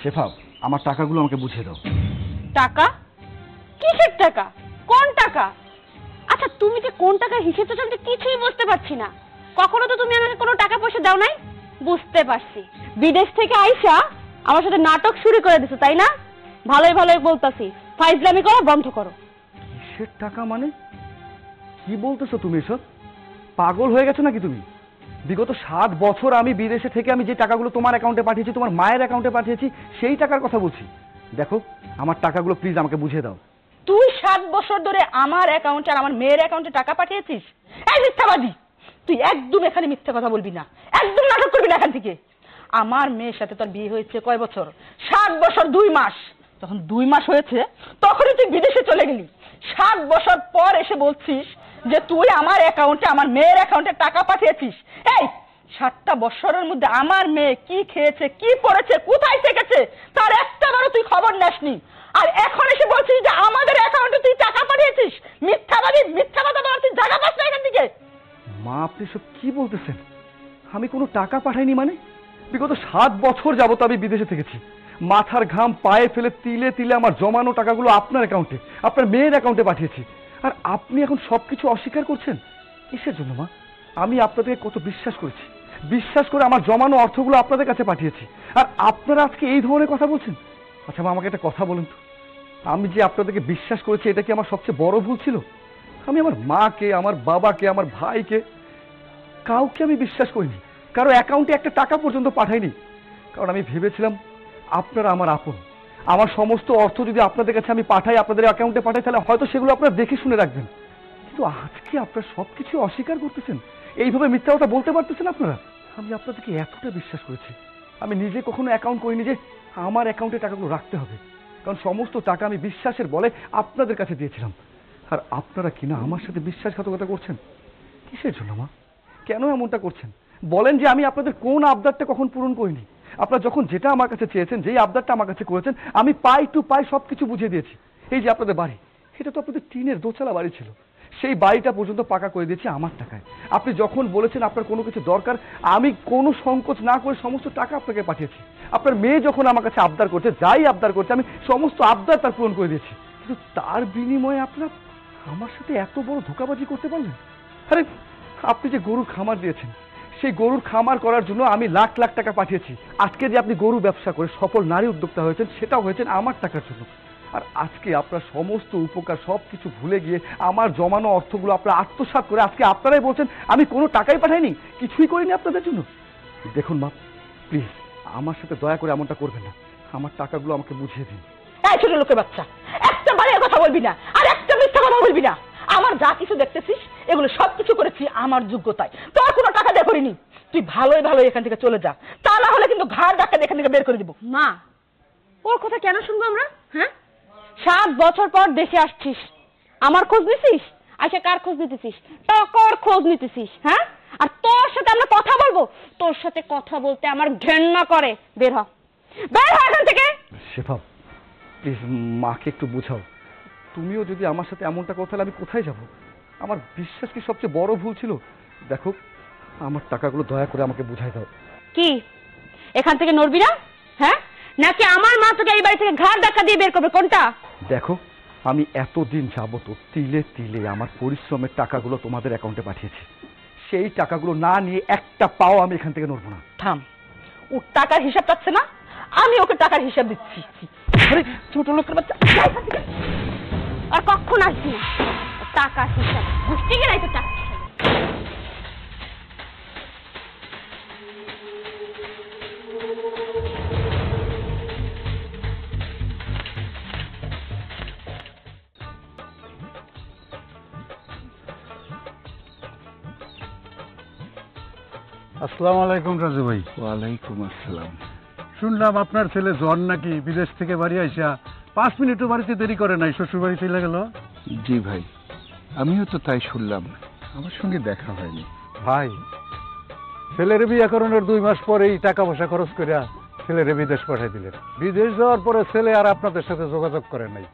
শেফা, আমার টাকাগুলো আমাকে বুঝিয়ে দাও। টাকা? কিসের টাকা? কোন টাকা? আচ্ছা, তুমি যে কোন টাকার হিসেব তো আমি কিছুই বুঝতে পারছি না। কখনো তো তুমি আমাকে কোনো টাকা পয়সা দাও নাই। বুঝতে পারছি, বিদেশ থেকে আইসা আমার সাথে নাটক শুরু করে দিছো, তাই না? ভালোই ভালোই বলতাছি, ফাইজলামি করা বন্ধ করো। কিসের টাকা মানে? কি বলতেছো তুমি এসব? পাগল হয়ে গেছো নাকি তুমি? বিগত 7 বছর আমি বিদেশে থেকে আমি যে টাকাগুলো তোমার অ্যাকাউন্টে পাঠিয়েছি, তোমার মায়ের অ্যাকাউন্টে পাঠিয়েছি, সেই টাকার কথা বলছি। দেখো, আমার টাকাগুলো প্লিজ আমাকে বুঝিয়ে দাও। তুই 7 বছর ধরে আমার অ্যাকাউন্টে আর আমার মেয়ের অ্যাকাউন্টে টাকা পাঠিয়েছিস? এই মিথ্যাবাদী, তুই একদম এখানে মিথ্যা কথা বলবি না, একদম নাটক করবি না এখান থেকে। আমার মেয়ের সাথে তোর বিয়ে হয়েছে কয় বছর? 7 বছর 2 মাস। যখন 2 মাস হয়েছে তখনই তুই বিদেশে চলে গেলি। 7 বছর পর এসে বলছিস যে তুই আমার অ্যাকাউন্টে, আমার মেয়ের অ্যাকাউন্টে টাকা পাঠিয়েছিস। এই 7টা বছরের মধ্যে আমার মেয়ে কি খেয়েছে, কি পড়েছে, কোথায় থেকেছে, তার একটাবারও তুই খবর নেসনি। আর এখন এসে বলছিস যে আমাদের অ্যাকাউন্টে তুই টাকা পাঠিয়েছিস। মিথ্যাবাদী, মিথ্যা কথা বলার তুই জায়গা পাস না এখান থেকে। মা, আপনি সব কি বলতেছেন? আমি কোনো টাকা পাঠাইনি মানে? বিগত 7 বছর যাবত আমি বিদেশে থেকেছি। মাথার ঘাম পায়ে ফেলে তিলে তিলে আমার জমানো টাকাগুলো আপনার অ্যাকাউন্টে, আপনার মেয়ের অ্যাকাউন্টে পাঠিয়েছি। আর আপনি এখন সবকিছু অস্বীকার করছেন? কিসের জন্য মা? আমি আপনাদেরকে কত বিশ্বাস করেছি, বিশ্বাস করে আমার জমানো অর্থগুলো আপনাদের কাছে পাঠিয়েছি, আর আপনারা আজকে এই ধরনের কথা বলছেন? আচ্ছা মা, আমাকে একটা কথা বলুন তো, আমি যে আপনাদেরকে বিশ্বাস করেছি, এটা কি আমার সবচেয়ে বড় ভুল ছিল? আমি আমার মাকে, আমার বাবাকে, আমার ভাইকে, কাউকে আমি বিশ্বাস করিনি, কারো অ্যাকাউন্টে একটা টাকা পর্যন্ত পাঠাইনি। কারণ আমি ভেবেছিলাম আপনারা আমার আপন। আমার সমস্ত অর্থ যদি আপনাদের কাছে আমি পাঠাই, আপনাদের অ্যাকাউন্টে পাঠাই, তাহলে হয়তো সেগুলো আপনারা দেখে শুনে রাখবেন। কিন্তু আজকে আপনারা সবকিছু অস্বীকার করতেছেন, এইভাবে মিথ্যা কথা বলতে পারতেছেন আপনারা? আমি আপনাদেরকে এতটা বিশ্বাস করেছি, আমি নিজে কখনো অ্যাকাউন্ট করিনি যে আমার অ্যাকাউন্টে টাকাগুলো রাখতে হবে। কারণ সমস্ত টাকা আমি বিশ্বাসের বলে আপনাদের কাছে দিয়েছিলাম। আর আপনারা কিনা আমার সাথে বিশ্বাসঘাতকতা করছেন। কিসের জন্য মা? কেন এমনটা করছেন? বলেন যে আমি আপনাদের কোন আবদারটা কখন পূরণ করিনি। আপনারা যখন যেটা আমার কাছে চেয়েছেন, যেই আবদারটা আমার কাছে করেছেন, আমি পাই টু পাই সবকিছু বুঝিয়ে দিয়েছি। এই যে আপনাদের বাড়ি, এটা তো আপনাদের টিনের দোতলা বাড়ি ছিল, সেই বাড়িটা পর্যন্ত পাকা করে দিয়েছি আমার টাকায়। আপনি যখন বলেছেন আপনার কোনো কিছু দরকার, আমি কোনো সংকোচ না করে সমস্ত টাকা আপনাকে পাঠিয়েছি। আপনার মেয়ে যখন আমার কাছে আবদার করছে, যাই আবদার করছে, আমি সমস্ত আবদার তার পূরণ করে দিয়েছি। কিন্তু তার বিনিময়ে আপনারা আমার সাথে এত বড় ধোঁকাবাজি করতে পারলেন? আরে, আপনি যে গরুর খামার দিয়েছেন, সেই গরুর খামার করার জন্য আমি লাখ লাখ টাকা পাঠিয়েছি। আজকে যে আপনি গরু ব্যবসা করে সফল নারী উদ্যোক্তা হয়েছেন, সেটাও হয়েছেন আমার টাকার জন্য। আর আজকে আপনার সমস্ত উপকার সবকিছু ভুলে গিয়ে আমার জমানো অর্থগুলো আপনারা আত্মসাৎ করে আজকে আপনারাই বলছেন আমি কোনো টাকাই পাঠাইনি, কিছুই করিনি আপনাদের জন্য। দেখুন মা, প্লিজ আমার সাথে দয়া করে এমনটা করবেন না। আমার টাকাগুলো আমাকে বুঝিয়ে দিন। এই ছোট লোকের বাচ্চা, একটা বাড়ির কথা বলবি না, আর একটা মিথ্যা কথা বলবি না। আমার যা কিছু দেখতেছিস, এগুলো সবকিছু করেছি আমার যোগ্যতায়, তোর কোনো টাকা দিয়ে করিনি। তুই ভালোই ভালো এখান থেকে চলে যা, তা না হলে কিন্তু ঘাড় ধাক্কা দিয়ে এখান থেকে বের করে দিব। মা, ওর কথা কেন শুনবো আমরা? হ্যাঁ, 7 বছর পর দেশে আসছিস, আমার খোঁজ নিছিস? আচ্ছা, কার খোঁজ নিতেছিস? টাকার খোঁজ নিতেছিস? হ্যাঁ, আর তোর সাথে আমরা কথা বলবো? তোর সাথে কথা বলতে আমার ঘেন্না করে। বের হ, বের হ এখান থেকে। শেফা, প্লিজ মাকে একটু বোঝাও। তুমিও যদি আমার সাথে এমনটা কথা, তাহলে আমি কোথায় যাব? আমার বিশ্বাস কি সবচেয়ে বড় ভুল ছিল? দেখো, আমার টাকাগুলো দয়া করে আমাকে বুঝাই দাও। কি এখান থেকে নড়বি না? হ্যাঁ, নাকি আমার মা তোকে এই বাড়ি থেকে ঘাড় ধাক্কা দিয়ে বের করবে? কোনটা? দেখো, আমি এতদিন যাবত তিলে তিলে আমার পরিশ্রমের টাকাগুলো তোমাদের অ্যাকাউন্টে পাঠিয়েছি। সেই টাকাগুলো না নিয়ে একটা পাও আমি এখান থেকে নড়বো না। থাম, ও টাকার হিসাব চাচ্ছে না, আমি ওকে টাকার হিসাব দিচ্ছি। আরে ছোট লোকের বাচ্চা, আর কখন আসবি না? টাকা হিসাব গোষ্ঠী গেলাই তো টাকা। আসসালামু আলাইকুম রাজু ভাই। ওয়ালাইকুম আসসালাম। শুনলাম আপনার ছেলে জন নাকি বিদেশ থেকে বাড়ি আইসা 5 মিনিটও বাড়িতে দেরি করে নাই, শ্বশুর বাড়ি চলে গেল। জি ভাই, আমিও তো তাই শুনলাম, আমার সঙ্গে দেখা হয়নি। ভাই, ছেলের বিয়ে করানোর 2 মাস পরেই টাকা পয়সা খরচ করিয়া ছেলেরে বিদেশ পাঠাই দিলেন। বিদেশ যাওয়ার পরে ছেলে আর আপনাদের সাথে যোগাযোগ করে নাই,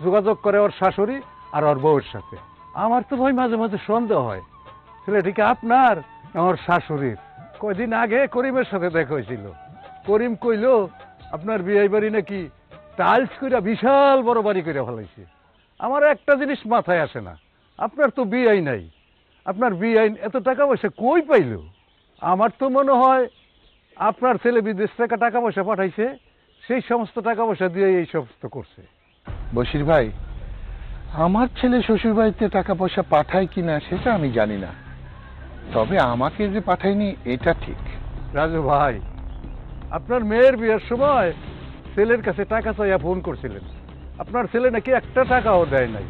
যোগাযোগ করে ওর শাশুড়ি আর ওর বউয়ের সাথে। আমার তো ভাই মাঝে মাঝে সন্দেহ হয় ছেলেটিকে আপনার ওর শাশুড়ির। কয়দিন আগে করিমের সাথে দেখা হয়েছিল, করিম কইল আপনার বিয়ে বাড়ি নাকি টাইলস কইরা বিশাল বড় বাড়ি করে ফেলাইছে। আমার একটা জিনিস মাথায় আসে না, আপনার তো বিয়ে নাই, আপনার বিয়ে এত টাকা পয়সা কই পাইল? আমার তো মনে হয় আপনার ছেলে বিদেশ থেকে টাকা পয়সা পাঠাইছে, সেই সমস্ত টাকা পয়সা দিয়ে এই সমস্ত করছে। বশির ভাই, আমার ছেলে শ্বশুর বাড়িতে টাকা পয়সা পাঠায় কিনা সেটা আমি জানি না, তবে আমাকে যে পাঠায়নি এটা ঠিক। রাজু ভাই, আপনার মেয়ের বিয়ের সময় ছেলের কাছে টাকা চাইয়া ফোন করছিলেন, আপনার ছেলে নাকি একটা টাকাও দেয় নাই।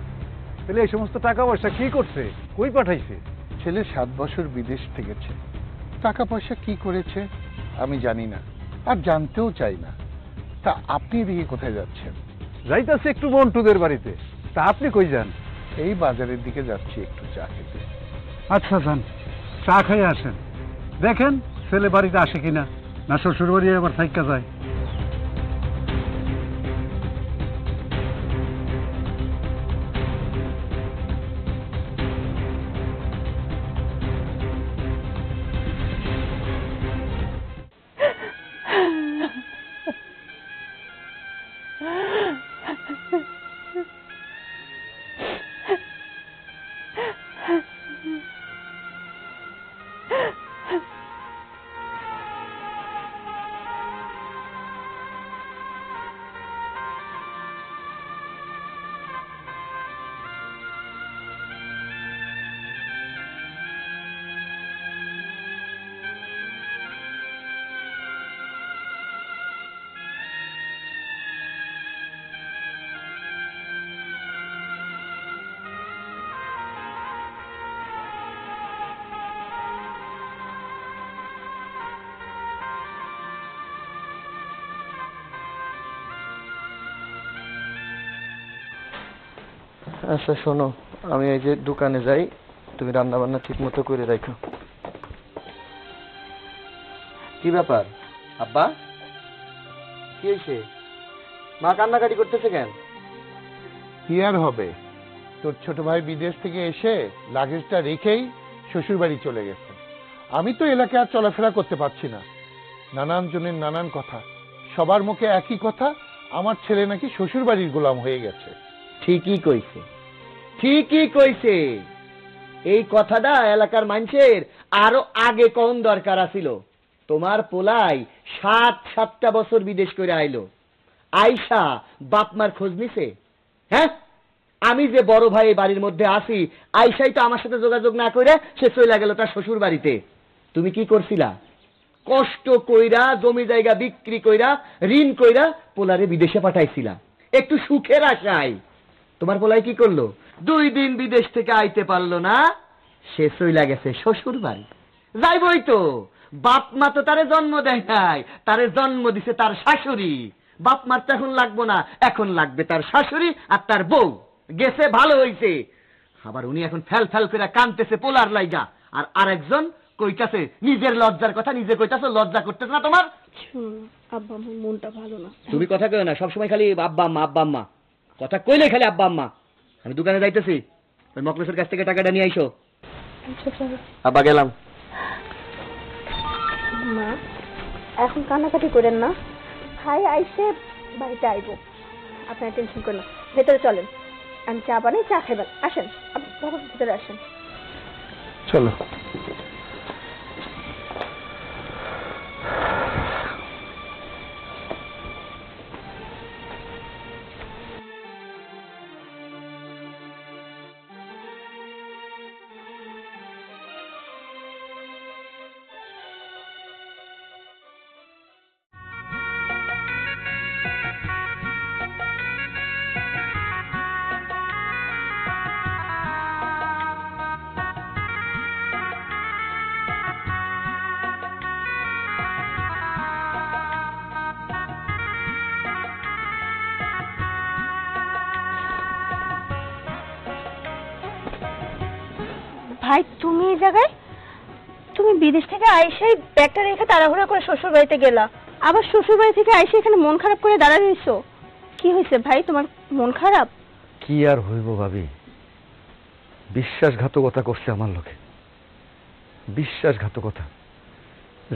তাহলে এই সমস্ত টাকা পয়সা কি করছে, কই পাঠাইছে? ছেলে 7 বছর বিদেশ থেকেছে, টাকা পয়সা কি করেছে আমি জানি না, আর জানতেও চাই না। তা আপনি এদিকে কোথায় যাচ্ছেন? যাইতাছে একটু মন্টুদের বাড়িতে। তা আপনি কই যান? এই বাজারের দিকে যাচ্ছি একটু চা খেতে। আচ্ছা যান, চা খাই আসেন, দেখেন ছেলে বাড়িতে আসে কিনা, না শ্বশুর বাড়ি আবার থাইকা যায়। আচ্ছা শোনো, আমি এই যে দোকানে যাই, তুমি রান্না বান্না ঠিক মতো করে রাখো। কি ব্যাপার আব্বা, কি হয়েছে? মা কান্নাকাটি করতেছে কেন? কি আর হবে, তোর ছোট ভাই বিদেশ থেকে এসে লাগেজটা রেখেই শ্বশুর বাড়ি চলে গেছে। আমি তো এলাকায় আর চলাফেরা করতে পারছি না, নানান জনের নানান কথা, সবার মুখে একই কথা, আমার ছেলে নাকি শ্বশুর বাড়ির গোলাম হয়ে গেছে। ঠিকই কইছে, ঠিকই কইছে। এই কথাটা এলাকার মানুষের আরো আগে কোন দরকার আছিল। তোমার পোলাই 7 বছর বিদেশ করে আইলো, আইসা বাপ মার খোঁজ নিছে? হ্যাঁ, আমি যে বড় ভাই বাড়ির মধ্যে আসি, আইসাই তো আমার সাথে যোগাযোগ না করে সে চলে গেল তার শ্বশুর বাড়িতে। তুমি কি করছিলা? কষ্ট কইরা জমি জায়গা বিক্রি কইরা ঋণ কইরা পোলারে বিদেশে পাঠাইছিলা একটু সুখের আশায়। তোমার পোলাই কি করলো? 2 দিন বিদেশ থেকে আইতে পারলো না, সে চইলা গেছে শ্বশুর বাড়ি। যাইবই তো, বাপ মা তো তারে জন্ম দেয় নাই, তারে জন্ম দিছে তার শাশুড়ি। বাপ মার তো এখন লাগবো না, এখন লাগবে তার শাশুড়ি আর তার বউ। গেছে ভালো হইছে, আবার উনি এখন ফেল ফেল করে কানতেছে পোলার লাইগা। আর আরেকজন কইতাছে নিজের লজ্জার কথা নিজে কইতাছে, লজ্জা করতেছে না তোমার? আব্বা আমার মনটা ভালো না। তুমি কথা কইও না, সবসময় খালি আব্বা আম্মা আব্বা আম্মা কথা কইলে খালি আব্বা আম্মা। আমি দোকানে যাইতেছি, ওই মকলেশের কাছ থেকে টাকাটা নিয়ে আইসো। আব্বা গেলাম। মা এখন কান্নাকাটি করেন না, ভাই আইসে বাড়িতে আইবো, আপনার টেনশন করেন না। ভেতরে চলেন, আমি চা বানাই, চা খাইবেন। আসেন বাবা, ভেতরে আসেন। চলো। ভাই তুমি এই জায়গায়? তুমি বিদেশ থেকে আইসাই ব্যাগটা রেখে তাড়াহুড়া করে শ্বশুর বাড়িতে গেলা, আবার শ্বশুর বাড়ি থেকে আইসে এখানে মন খারাপ করে দাঁড়ায় রইছো। কি হয়েছে ভাই, তোমার মন খারাপ? কি আর হইব ভাবি, বিশ্বাসঘাতকতা করছে আমার লোকে, বিশ্বাসঘাতকতা,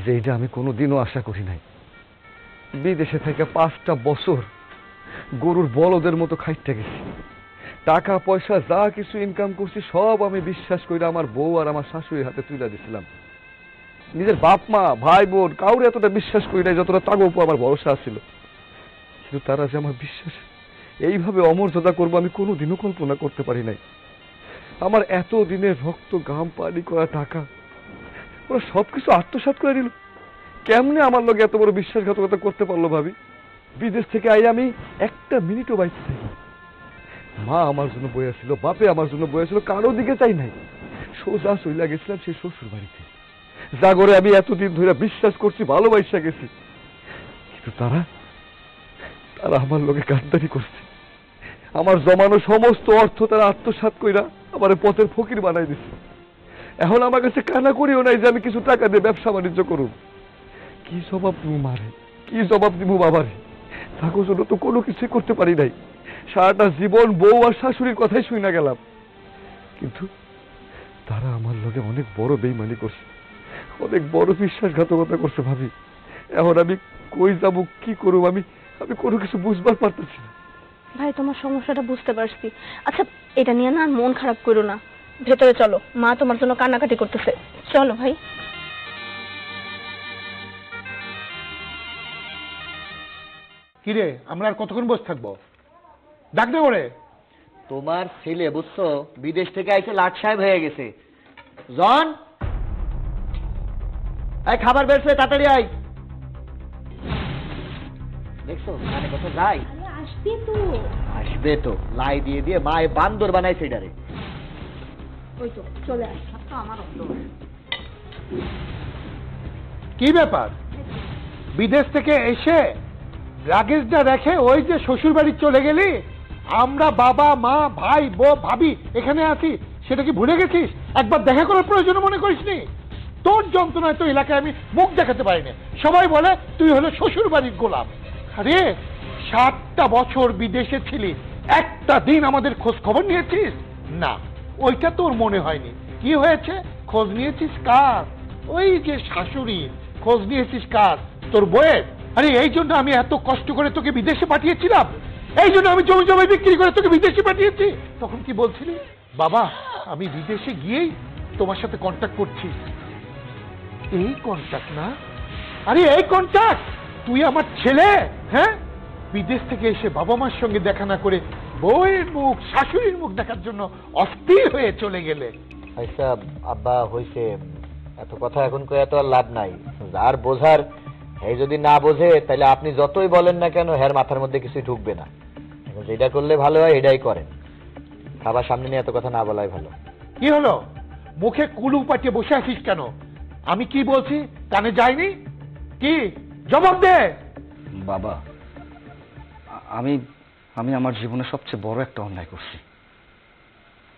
যেটা আমি কোনোদিনও আশা করি নাই। বিদেশে থেকে 5টা বছর গরুর বলদের মতো খাইতে গেছি। টাকা পয়সা যা কিছু ইনকাম করছি সব আমি বিশ্বাস করে আমার বউ আর আমার শাশুড়ির হাতে তুলে দিয়েছিলাম। নিজের বাপ মা ভাই বোন কাউরে এতটা বিশ্বাস করি নাই যতটা তাগো উপর আমার ভরসা ছিল। কিন্তু তারা যে আমার বিশ্বাস এইভাবে অমর্যাদা করবো আমি কোনোদিনও কল্পনা করতে পারি নাই। আমার এত দিনের রক্ত ঘাম পানি করা টাকা ওরা সবকিছু আত্মসাৎ করে নিল। কেমনে আমার লোক এত বড় বিশ্বাসঘাতকতা করতে পারলো ভাবি? বিদেশ থেকে আই আমি একটা মিনিটও বাইতে থাকি। মা আমার জন্য বইয়াছিল, বাপে আমার জন্য বইয়াছিল, কারো দিকে চাই নাই। সোজা চইলা গেছিলাম সেই শ্বশুর বাড়িতে, জাগরে আমি এতদিন ধরে বিশ্বাস করছি, ভালোবাসা গেছি। কিন্তু তারা আমার লোকে গাদ্দারি করছে। আমার জমানো সমস্ত অর্থ তারা আত্মসাৎ কইরা আমার পথের ফকির বানাই দিচ্ছে। এখন আমার কাছে কানা করিও নাই যে আমি কিছু টাকা দিয়ে ব্যবসা বাণিজ্য করুন। কি জবাব দিব মারে, কি জবাব দিব বাবারে? থাকো জন্য তো কোনো কিছুই করতে পারি নাই। সারাটা জীবন বউ আর শাশুড়ির কথাই শুই না গেলাম। কিন্তু তারা আমার লগে অনেক বড় বেইমানি করছে, অনেক বড় বিশ্বাসঘাতকতা করছে ভাবি। এখন আমি কই যাবো, কি করব, আমি কোনো কিছু বুঝবার পারতেছি না। ভাই তোমার সমস্যাটা বুঝতে পারছি। আচ্ছা এটা নিয়ে না মন খারাপ করো না, ভেতরে চলো, মা তোমার জন্য কান্নাকাটি করতেছে। চলো ভাই। কিরে, আমরা আর কতক্ষণ বসে থাকবো? ডাক দে ওরে। তোমার ছেলে বুঝছো বিদেশ থেকে আইসে লাট সাহেব হয়ে গেছে। জন, এই খাবার বেরছে, তাড়াতাড়ি আই। দেখছো মানে কথা যাই, আসবে তো লাই দিয়ে দিয়ে মায়ে বান্দর বানাইছে এটারে। ওই তো চলে আস। কি ব্যাপার? বিদেশ থেকে এসে লাগেজটা রেখে ওই যে শ্বশুর বাড়ি চলে গেলি? আমরা বাবা মা ভাই বউ ভাবি এখানে আছি, সেটা কি ভুলে গেছিস? একবার দেখা করার প্রয়োজন মনে করিসনি? তোর যন্ত্রণায় তো এলাকায় আমি মুখ দেখাতে পারিনি। সবাই বলে তুই হলো শ্বশুর বাড়ির গোলাম। আরে 7টা বছর বিদেশে ছিলি, একটা দিন আমাদের খোঁজ খবর নিয়েছিস না? ওইটা তোর মনে হয়নি। কি হয়েছে? খোঁজ নিয়েছিস কার? ওই যে শাশুড়ি। খোঁজ নিয়েছিস কার? তোর বউয়ের। আরে এই জন্য আমি এত কষ্ট করে তোকে বিদেশে পাঠিয়েছিলাম, এই জন্য আমি জমি জমি বিক্রি করে তোকে বিদেশে পাঠিয়েছি। তখন কি বলছিলি? বাবা আমি বিদেশে গিয়েই তোমার সাথে কন্ট্যাক্ট করছি। এই কন্ট্যাক্ট না? আরে এই কন্ট্যাক্ট! তুই আমার ছেলে, হ্যাঁ? বিদেশ থেকে এসে বাবা মার সঙ্গে দেখা না করে বউয়ের মুখ শাশুড়ির মুখ দেখার জন্য অস্থির হয়ে চলে গেলে। আচ্ছা আব্বা হইছে, এত কথা এখন কই এত আর লাভ নাই। আর বোঝার এই যদি না বোঝে তাহলে আপনি যতই বলেন না কেন হের মাথার মধ্যে কিছুই ঢুকবে না। যেটা করলে ভালো হয় এটাই করেন। খাবার সামনে নিয়ে এত কথা না বলাই ভালো। কি হলো? মুখে কুলু পাঠিয়ে বসে আছিস কেন? আমি কি বলছি কানে যায়নি? কি জবাব দে। বাবা আমি আমার জীবনে সবচেয়ে বড় একটা অন্যায় করছি,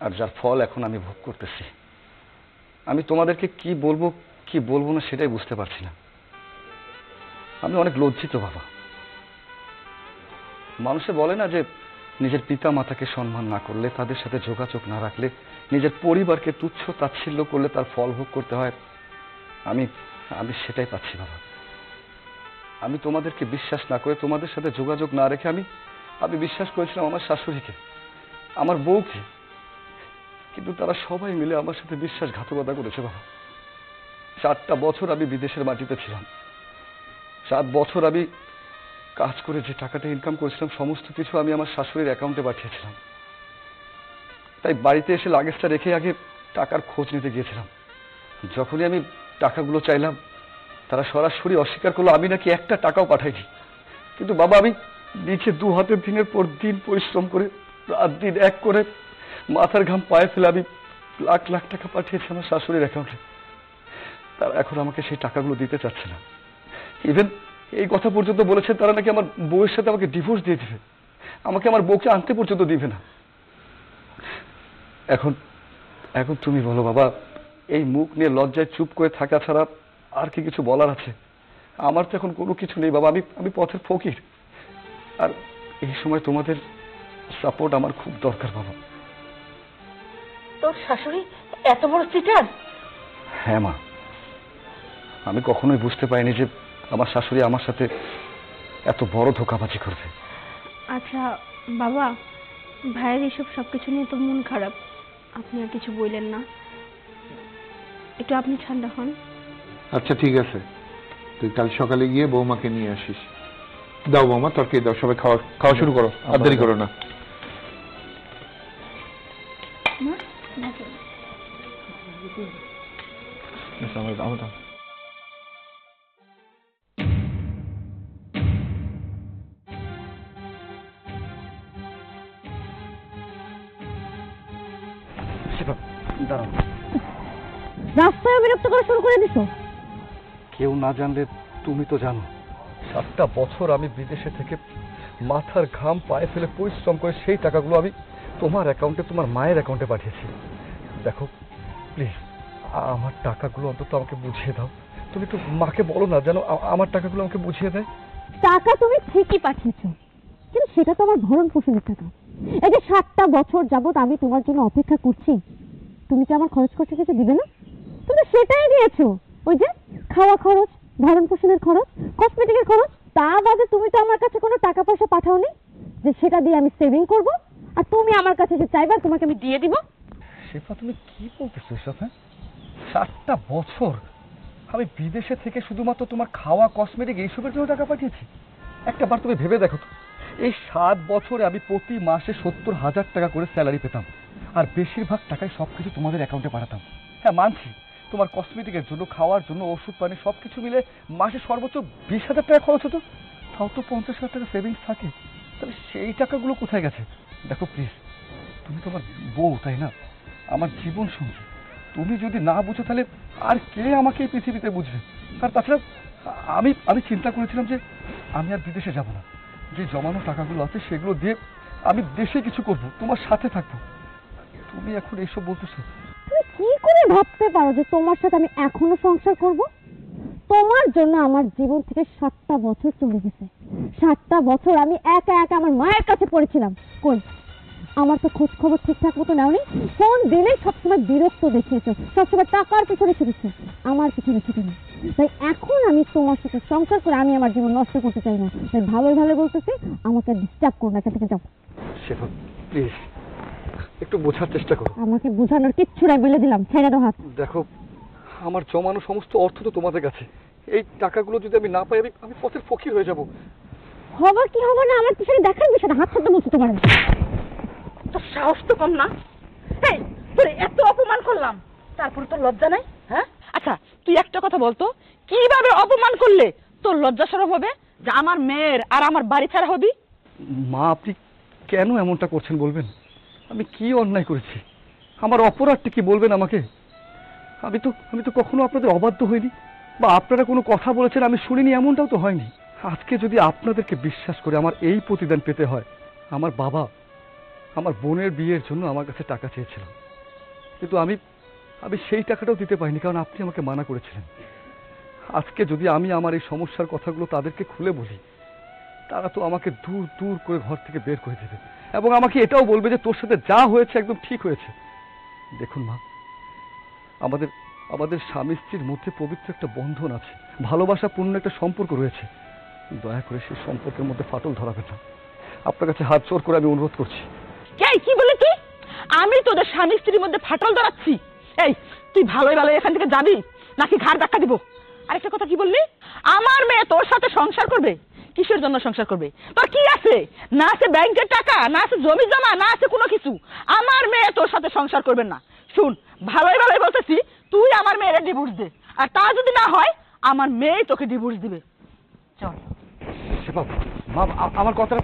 আর যার ফল এখন আমি ভোগ করতেছি। আমি তোমাদেরকে কি বলবো না সেটাই বুঝতে পারছি না। আমি অনেক লজ্জিত বাবা। মানুষে বলে না যে নিজের পিতা মাতাকে সম্মান না করলে, তাদের সাথে যোগাযোগ না রাখলে, নিজের পরিবারকে তুচ্ছ তাচ্ছিল্য করলে তার ফল ভোগ করতে হয়। আমি সেটাই পাচ্ছি বাবা। আমি তোমাদেরকে বিশ্বাস না করে, তোমাদের সাথে যোগাযোগ না রেখে আমি বিশ্বাস করেছিলাম আমার শাশুড়িকে, আমার বউকে। কিন্তু তারা সবাই মিলে আমার সাথে বিশ্বাসঘাতকতা করেছে বাবা। 7টা বছর আমি বিদেশের মাটিতে ছিলাম। 7 বছর আমি কাজ করে যে টাকাটা ইনকাম করেছিলাম সমস্ত কিছু আমি আমার শাশুড়ির অ্যাকাউন্টে পাঠিয়েছিলাম। তাই বাড়িতে এসে লাগেজটা রেখে আগে টাকার খোঁজ নিতে গিয়েছিলাম। যখনই আমি টাকাগুলো চাইলাম তারা সরাসরি অস্বীকার করলো আমি নাকি একটা টাকাও পাঠাইনি। কিন্তু বাবা আমি নিচে 2 হাতে দিনের পর দিন পরিশ্রম করে, রাত দিন এক করে, মাথার ঘাম পায়ে ফেলে আমি লাখ লাখ টাকা পাঠিয়েছি আমার শাশুড়ির অ্যাকাউন্টে। তারা এখন আমাকে সেই টাকাগুলো দিতে চাচ্ছে না। ইভেন এই কথা পর্যন্ত বলেছে তারা নাকি আমার বউয়ের সাথে আমাকে ডিভোর্স দিয়ে দিবে, আমাকে আমার বউকে আনতে পর্যন্ত দিবে না। এখন তুমি বলো বাবা, এই মুখ নিয়ে লজ্জায় চুপ করে থাকা ছাড়া আর কি কিছু বলার আছে? আমার তো এখন কোনো কিছু নেই বাবা। আমি পথের ফকির, আর এই সময় তোমাদের সাপোর্ট আমার খুব দরকার বাবা। তোর শাশুড়ি এত বড় চিটার? হ্যাঁ মা, আমি কখনোই বুঝতে পারিনি যে আমার শাশুড়ি আমার সাথে এত বড় ধোঁকাবাজি করবে? আচ্ছা বাবা, ভাইয়ের এসব সবকিছু নিয়ে তো মন খারাপ, আপনি আর কিছু বললেন না, একটু আপনি ঠান্ডা হন। আচ্ছা ঠিক আছে, তুই কাল সকালে গিয়ে বৌমাকে নিয়ে আসিস। দাও বৌমা, তরকারি দাও, সবাই খাওয়া খাওয়া শুরু করো, আর দেরি করো না। দাঁড়াও, রাস্তায় বিরক্ত করা শুরু করে দিছো। কেউ না জানলে তুমি তো জানো, 7টা বছর আমি বিদেশে থেকে মাথার ঘাম পায়ে ফেলে পরিশ্রম করে সেই টাকাগুলো আমি তোমার অ্যাকাউন্টে, তোমার মায়ের অ্যাকাউন্টে পাঠিয়েছি। দেখো প্লিজ, আমার টাকাগুলো অন্তত আমাকে বুঝিয়ে দাও। তুমি একটু মাকে বলো না যেন আমার টাকাগুলো আমাকে বুঝিয়ে দেয়। টাকা তুমি ঠিকই পাঠিয়েছো, কিন্তু সেটা তো আমার ভরণ পোষণের টাকা। এই যে 7টা বছর যাবত আমি তোমার জন্য অপেক্ষা করছি, তুমি কি আমার খরচ করতে কিছু দিবে না? তুমি সেটাই দিয়েছো, ওই যে খাওয়া খরচ, ভরণ পোষণের খরচ, কসমেটিকের খরচ। তা বাদে তুমি তো আমার কাছে কোনো টাকা পয়সা পাঠাওনি যে সেটা দিয়ে আমি সেভিং করব, আর তুমি আমার কাছে যে চাইবা তোমাকে আমি দিয়ে দিব। শেফা, তুমি কি বলতেছো এসব? হ্যাঁ, 7টা বছর আমি বিদেশে থেকে শুধুমাত্র তোমার খাওয়া, কসমেটিক এইসবের জন্য টাকা পাঠিয়েছি? একটা বার তুমি ভেবে দেখো তো, এই 7 বছরে আমি প্রতি মাসে 70,000 টাকা করে স্যালারি পেতাম, আর বেশিরভাগ টাকায় সবকিছু তোমাদের অ্যাকাউন্টে পাঠাতাম। হ্যাঁ মানছি, তোমার কসমেটিকের জন্য, খাওয়ার জন্য, ওষুধ পানি সবকিছু মিলে মাসে সর্বোচ্চ 20,000 টাকা খরচ হতো, তাও তো 50,000 টাকা সেভিংস থাকে। তাহলে সেই টাকাগুলো কোথায় গেছে? দেখো প্লিজ, তুমি তোমার বউ, তাই না? আমার জীবন সঙ্গী। তুমি যদি না বুঝো তাহলে আর কে আমাকে এই পৃথিবীতে বুঝবে? আর তাছাড়া আমি আমি চিন্তা করেছিলাম যে আমি আর বিদেশে যাব না, যে জমানো টাকাগুলো আছে সেগুলো দিয়ে আমি দেশে কিছু করব, তোমার সাথে থাকবো। তুমি এখন এইসব বলতেছো? তুমি কি করে ভাবতে পারো যে তোমার সাথে আমি এখনো সংসার করব? তোমার জন্য আমার জীবন থেকে 7টা বছর চলে গেছে। 7টা বছর আমি একা একা আমার মায়ের কাছে পড়েছিলাম। কই, আমার তো খোঁজ খবর ঠিকঠাক মতো নাওনি। ফোন দিলেই সবসময় বিরক্ত দেখিয়েছো, সবসময় টাকার পিছনে ছুটেছো, আমার পিছনে ছুটেনি। তাই এখন আমি তোমার সাথে সংসার করে আমি আমার জীবন নষ্ট করতে চাই না। তাই ভালোই ভালো বলতেছি, আমাকে ডিস্টার্ব করো না, এখান থেকে যাও। শেফা প্লিজ, একটু বোঝার চেষ্টা করো। আমাকে বোঝানোর কিচ্ছু নাই, বলে দিলাম, ছেড়ে দাও হাত। দেখো, আমার জমানো সমস্ত অর্থ তো তোমাদের কাছে, এই টাকাগুলো যদি আমি না পাই আমি পথের ফকির হয়ে যাব। হবা কি হবে না আমার পিছনে দেখার বিষয়টা, হাত ছাড়তে বলছি তোমার। তোর সাহস তো কম না। এই তোর এত অপমান করলাম, তারপরে তোর লজ্জা নাই? হ্যাঁ, আচ্ছা তুই একটা কথা বলতো, কিভাবে অপমান করলে তোর লজ্জা শরম হবে যে আমার মেয়ের আর আমার বাড়ি ছাড়া হবি? মা, আপনি কেন এমনটা করছেন বলবেন? আমি কি অন্যায় করেছি? আমার অপরাধটা কি বলবেন আমাকে? আমি তো কখনো আপনাদের অবাধ্য হইনি, বা আপনারা কোনো কথা বলেছেন আমি শুনিনি, এমনটাও তো হয়নি। আজকে যদি আপনাদেরকে বিশ্বাস করে আমার এই প্রতিদান পেতে হয়, আমার বাবা আমার বোনের বিয়ের জন্য আমার কাছে টাকা চেয়েছিল, কিন্তু আমি সেই টাকাটাও দিতে পারিনি, কারণ আপনি আমাকে মানা করেছিলেন। আজকে যদি আমি আমার এই সমস্যার কথাগুলো তাদেরকে খুলে বলি, তারা তো আমাকে দূর দূর করে ঘর থেকে বের করে দেবে, এবং আমাকে এটাও বলবে যে তোর সাথে যা হয়েছে একদম ঠিক হয়েছে। দেখুন মা, আমাদের স্বামী স্ত্রীর মধ্যে পবিত্র একটা বন্ধন আছে, ভালোবাসাপূর্ণ একটা সম্পর্ক রয়েছে। দয়া করে সেই সম্পর্কের মধ্যে ফাটল ধরাবেন না। আপনার কাছে হাত জোর করে আমি অনুরোধ করছি। এই কি বলে তুই? আমি তোদের স্বামী স্ত্রীর মধ্যে ফাটল ধরাচ্ছি? এই তুই ভালোই ভালো এখান থেকে যাবি নাকি ঘাড় ধাক্কা দিব? আরেকটা কথা কি বললি? আমার মেয়ে তোর সাথে সংসার করবে? কিসের জন্য সংসার করবে? তোর কি আছে? না আছে ব্যাংকের টাকা, না আছে জমি জমা, না আছে কোনো কিছু। আমার মেয়ে তোর সাথে সংসার করবে না। শুন, ভালোই ভালোই বলতেছি, তুই আমার মেয়ের ডিভোর্স দে, আর তা যদি না হয় আমার মেয়ে তোকে ডিভোর্স দিবে। চল। মা, আমার কথাটা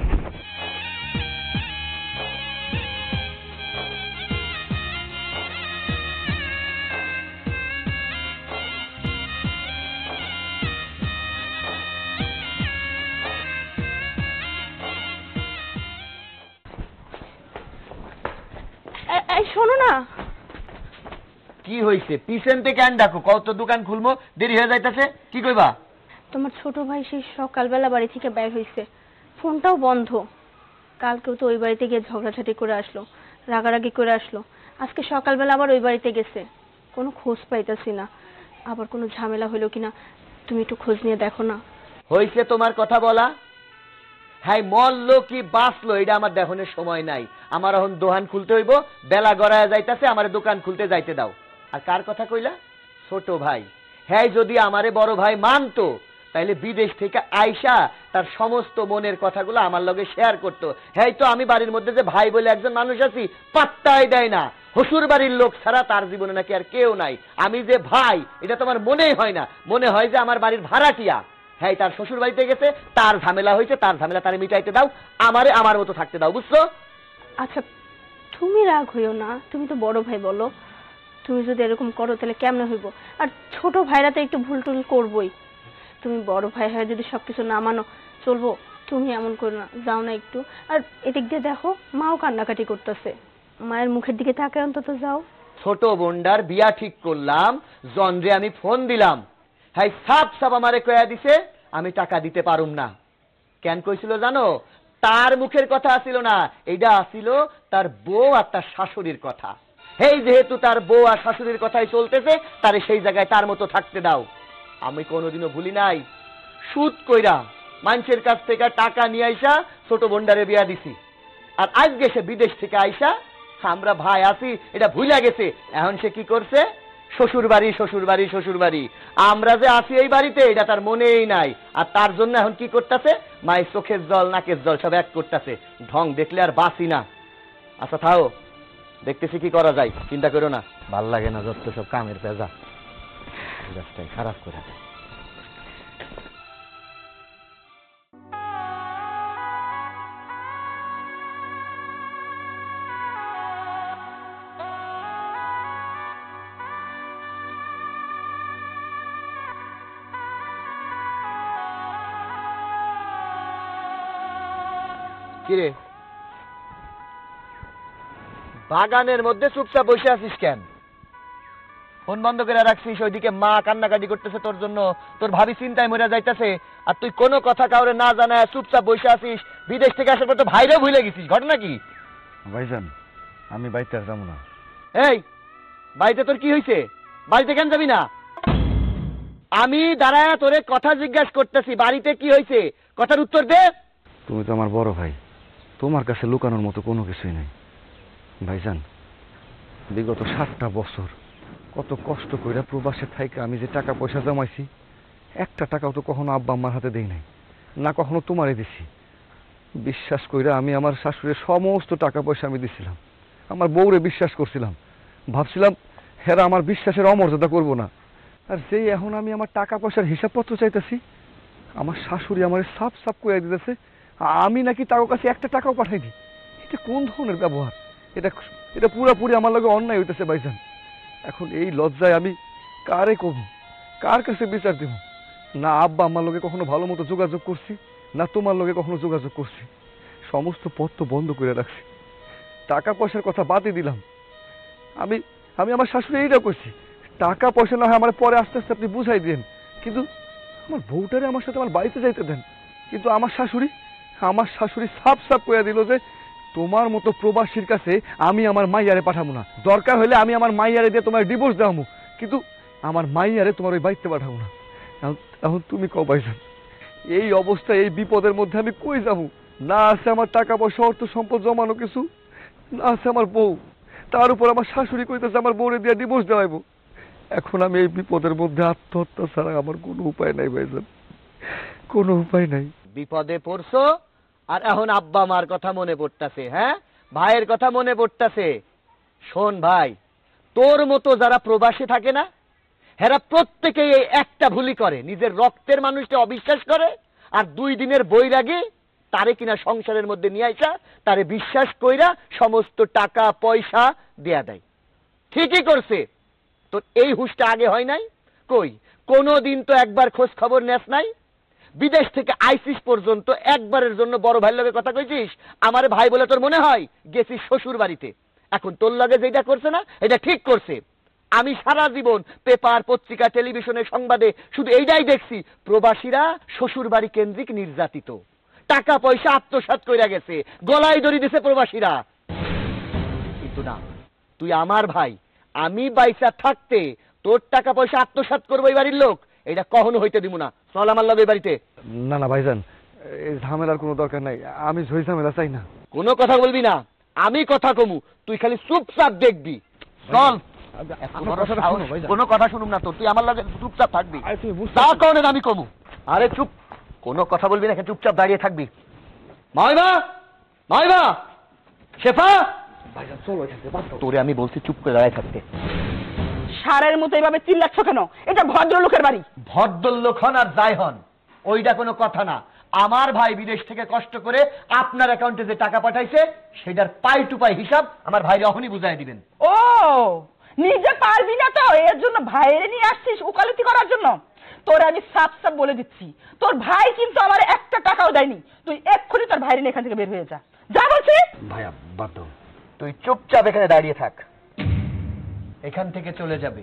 এই শোনো না, কি হইছে? পিছন থেকে আন ডাকো, কত দোকান খুলবো, দেরি হয়ে যাইতাছে। কি কইবা? তোমার ছোট ভাই সেই সকালবেলা বাড়ি থেকে বের হয়েছে, ফোনটাও বন্ধ। কালকেও তো ওই বাড়িতে গিয়ে ঝগড়াঝাটি করে আসলো, রাগারাগি করে আসলো। আজকে সকালবেলা আবার ওই বাড়িতে গেছে, কোনো খোঁজ পাইতাছি না। আবার কোনো ঝামেলা হইলো কিনা তুমি একটু খোঁজ নিয়ে দেখো না। হইছে তোমার কথা বলা? হ্যাঁ মরলো কি বাঁচলো এটা আমার দেখানোর সময় নাই। আমার এখন দোকান খুলতে হইব, বেলা গড়ায় যাইতাছে, আমার দোকান খুলতে যাইতে দাও। আর কার কথা কইলা? ছোট ভাই। হ্যাঁ যদি আমারে বড় ভাই মানতো তাইলে বিদেশ থেকে আইসা তার সমস্ত মনের কথাগুলো আমার লগে শেয়ার করতো। হ্যাঁ তো আমি বাড়ির মধ্যে যে ভাই বলে একজন মানুষ আছি পাত্তাই দেয় না। শ্বশুর বাড়ির লোক ছাড়া তার জীবনে নাকি আর কেউ নাই। আমি যে ভাই এটা তোমার মনেই হয় না, মনে হয় যে আমার বাড়ির ভাড়াটিয়া। হ্যাঁ তার শ্বশুর বাড়িতে গেছে, তার ঝামেলা হয়েছে, তার ঝামেলা তারে মিটাইতে দাও, আমারে আমার মতো থাকতে দাও, বুঝছো? আচ্ছা তুমি রাগ হইও না, তুমি তো বড় ভাই, বলো তুমি যদি এরকম করো তাহলে কেমনে হইব? আর ছোট ভাইরা তো একটু ভুল টুল করবোই। তুমি বড় ভাই হয়ে যদি সবকিছু না মানো চলবো? তুমি এমন করো না, যাও না একটু। আর এদিক দিয়ে দেখো মাও কান্নাকাটি করতেছে, মায়ের মুখের দিকে তাকায় অন্তত যাও। ছোট বোনডার বিয়া ঠিক করলাম, জনরে আমি ফোন দিলাম, হ্যাঁ সাপ সাপ আমারে কয়া দিছে আমি টাকা দিতে পারুম না। কেন কইছিল জানো? তার মুখের কথা আসিল না, এইটা আসিল তার বউ আর তার শাশুড়ির কথা। এই যেহেতু তার বউ আর শাশুড়ির কথাই চলতেছে, তারে সেই জায়গায় তার মতো থাকতে দাও। আমি কোনোদিনও ভুলি নাই, সুদ কইরা মানুষের কাছ থেকে টাকা নিয়ে আইসা ছোট বোনডারে বিয়া দিছি। আর আজকে সে বিদেশ থেকে আইসা আমরা ভাই আছি এটা ভুলে গেছে। এখন সে কি করছে? শ্বশুর বাড়ি শ্বশুর বাড়ি শ্বশুর বাড়ি। আমরা যে আছি এই বাড়িতে এটা তার মনেই নাই। আর তার জন্য এখন কি করতেছে? মায়ের চোখের জল নাকের জল সব এক করতেছে। ঢং দেখলে আর বাঁচি না। আচ্ছা থাও, দেখতেছি কি করা যায়, চিন্তা করো না। ভাল লাগে না যত সব কামের পেজা, রাস্তায় খারাপ করে দেয়। কিরে বাগানের মধ্যে চুপচাপ বসে আছিস কেন? ফোন বন্ধ করে রাখছিস, ওইদিকে মা কান্নাকাটি করতেছে তোর জন্য, তোর ভাবি চিন্তায় মরে যাইতেছে, আর তুই কোনো কথা কাউরে না জানায় চুপচাপ বসে আছিস। বিদেশ থেকে আসার পর তো ভাইরেও ভুলে গেছিস, ঘটনা কি? ভাইজান আমি বাড়িতে আর যাবো না। এই বাড়িতে তোর কি হয়েছে? বাড়িতে কেন যাবি না? আমি দাঁড়ায় তোরে কথা জিজ্ঞাসা করতেছি, বাড়িতে কি হয়েছে কথার উত্তর দে। তুমি তো আমার বড় ভাই, তোমার কাছে লুকানোর মতো কোনো কিছুই নাই। ভাইজান বিগত 7টা বছর কত কষ্ট কইরা প্রবাসে থাইকা আমি যে টাকা পয়সা জমাইছি, একটা টাকাও তো কখনো আব্বা আম্মার হাতে দেই নাই, না কখনো তোমারে দিছি। বিশ্বাস কইরা আমি আমার শাশুড়ির সমস্ত টাকা পয়সা আমি দিছিলাম, আমার বউরে বিশ্বাস করছিলাম, ভাবছিলাম হেরা আমার বিশ্বাসের অমর্যাদা করব না। আর যেই এখন আমি আমার টাকা পয়সার হিসাবপত্র চাইতেছি, আমার শাশুড়ি আমার সাফ সাফ কইয়া দিতেছে আমি নাকি তার কাছে একটা টাকাও পাঠাইনি। এটা কোন ধরনের ব্যবহার? এটা এটা পুরোপুরি আমার লগে অন্যায় হইতেছে ভাইজান। এখন এই লজ্জায় আমি কারে কব, কার কাছে বিচার দেব? না আব্বা আমার লগে কখনো ভালো মতো যোগাযোগ করছি, না তোমার লগে কখনো যোগাযোগ করছি। সমস্ত পথ তো বন্ধ করে রাখছি, টাকা পয়সার কথা বাদই দিলাম। আমি আমি আমার শাশুড়ি এইটা করছি, টাকা পয়সা না হয় আমার পরে আস্তে আস্তে আপনি বুঝাই দেন, কিন্তু আমার বউটারে আমার সাথে আমার বাড়িতে যাইতে দেন। কিন্তু আমার শাশুড়ি সাফ সাফ কইয়া দিল যে তোমার মতো প্রবাসীর কাছে আমি আমার মাইয়ারে পাঠাবো না, দরকার হলে আমি আমার মাইয়ারে দিয়ে তোমার ডিভোর্স দেওয়ামু, কিন্তু আমার মাইয়ারে তোমার ওই বাড়িতে পাঠাবো না। এখন তুমি কও ভাইজান, এই অবস্থায় এই বিপদের মধ্যে আমি কই যাবো? না আছে আমার টাকা পয়সা অর্থ সম্পদ জমানো কিছু, না আছে আমার বউ, তার উপর আমার শাশুড়ি কইতেছে আমার বউরে দিয়ে ডিভোর্স দেওয়াইবো। এখন আমি এই বিপদের মধ্যে আত্মহত্যা ছাড়া আমার কোনো উপায় নাই ভাইজান, কোনো উপায় নাই। বিপদে পড়ছো আর এখন আব্বা মার কথা মনে পড়তাছে, হ্যাঁ ভাইয়ের কথা মনে পড়তাছে। শোন ভাই, তোর মতো যারা প্রবাসী থাকে না, হেরা প্রত্যেকেই এই একটা ভুলই করে, নিজের রক্তের মানুষকে অবিশ্বাস করে, আর 2 দিনের বৈরাগে তারে কিনা সংসারের মধ্যে নিয়ে আইসা তারে বিশ্বাস কইরা সমস্ত টাকা পয়সা দেয়া দেয়। ঠিকই করছে, তোর এই হুঁশটা আগে হয় নাই? কই কোনোদিন তো একবার খোঁজ খবর নেস নাই? বিদেশ থেকে আইসিস পর্যন্ত একবারের জন্য বড় ভাইয়ের লগে কথা কইছিস? আমার ভাই বলে তোর মনে হয়? গেছিস শ্বশুর বাড়িতে। এখন তোর লগে যেটা করছে না এটা ঠিক করছে। আমি সারা জীবন পেপার পত্রিকা টেলিভিশনের সংবাদে শুধু এইটাই দেখছি, প্রবাসীরা শ্বশুর বাড়ি কেন্দ্রিক নির্যাতিত, টাকা পয়সা আত্মসাৎ কইরা গেছে, গলায় দড়ি দিছে প্রবাসীরা। কিন্তু না, তুই আমার ভাই, আমি বাইসা থাকতে তোর টাকা পয়সা আত্মসাৎ করবো এই বাড়ির লোক, এটা কখনো হইতে দিব না। চল আমার লগে বাড়িতে। না না ভাইজান, এই ঝামেলার কোনো দরকার নাই, আমি ঝই ঝামেলা চাই না। কোনো কথা বলবি না, আমি কথা কমু, তুই খালি চুপচাপ দেখবি। চল, আপনার কথাটা শোনো ভাইজান। কোনো কথা শুনুম না তোর, তুই আমার লাগে চুপচাপ থাকবি। আরে তুমি বুঝতে তা কারণে আমি কমু। আরে চুপ, কোনো কথা বলবি না, চুপচাপ দাঁড়িয়ে থাকবি। মাইবা, মাইবা, শেফা, ভাইজান চলো এখান থেকে, বাদ দাও। তোরে আমি বলছি চুপ করে দাঁড়িয়ে থাকতে। সারের মতো এভাবে চিল্লাচ্ছ কেন? এটা ভদ্রলোকের বাড়ি। ভদ্রলোক হন আর যাই হন, ওইটা কোনো কথা না। আমার ভাই বিদেশ থেকে কষ্ট করে আপনার অ্যাকাউন্টে যে টাকা পাঠাইছে সেটার পাই টু পাই হিসাব আমার ভাইরে অহনি বুঝাই দিবেন। ও, নিজে পারবি না তো এর জন্য ভাইরে নিয়ে আসছিস উকালতি করার জন্য? তোরে আমি সাফ সাফ বলে দিচ্ছি, তোর ভাই কিন্তু আমার একটা টাকাও দেয়নি। তুই এক্ষুনি তোর ভাইরে নিয়ে এখান থেকে বের হয়ে যা, যা বলছি। ভাইয়া বাদ দাও। তুই চুপচাপ এখানে দাঁড়িয়ে থাক, এখান থেকে চলে যাবে।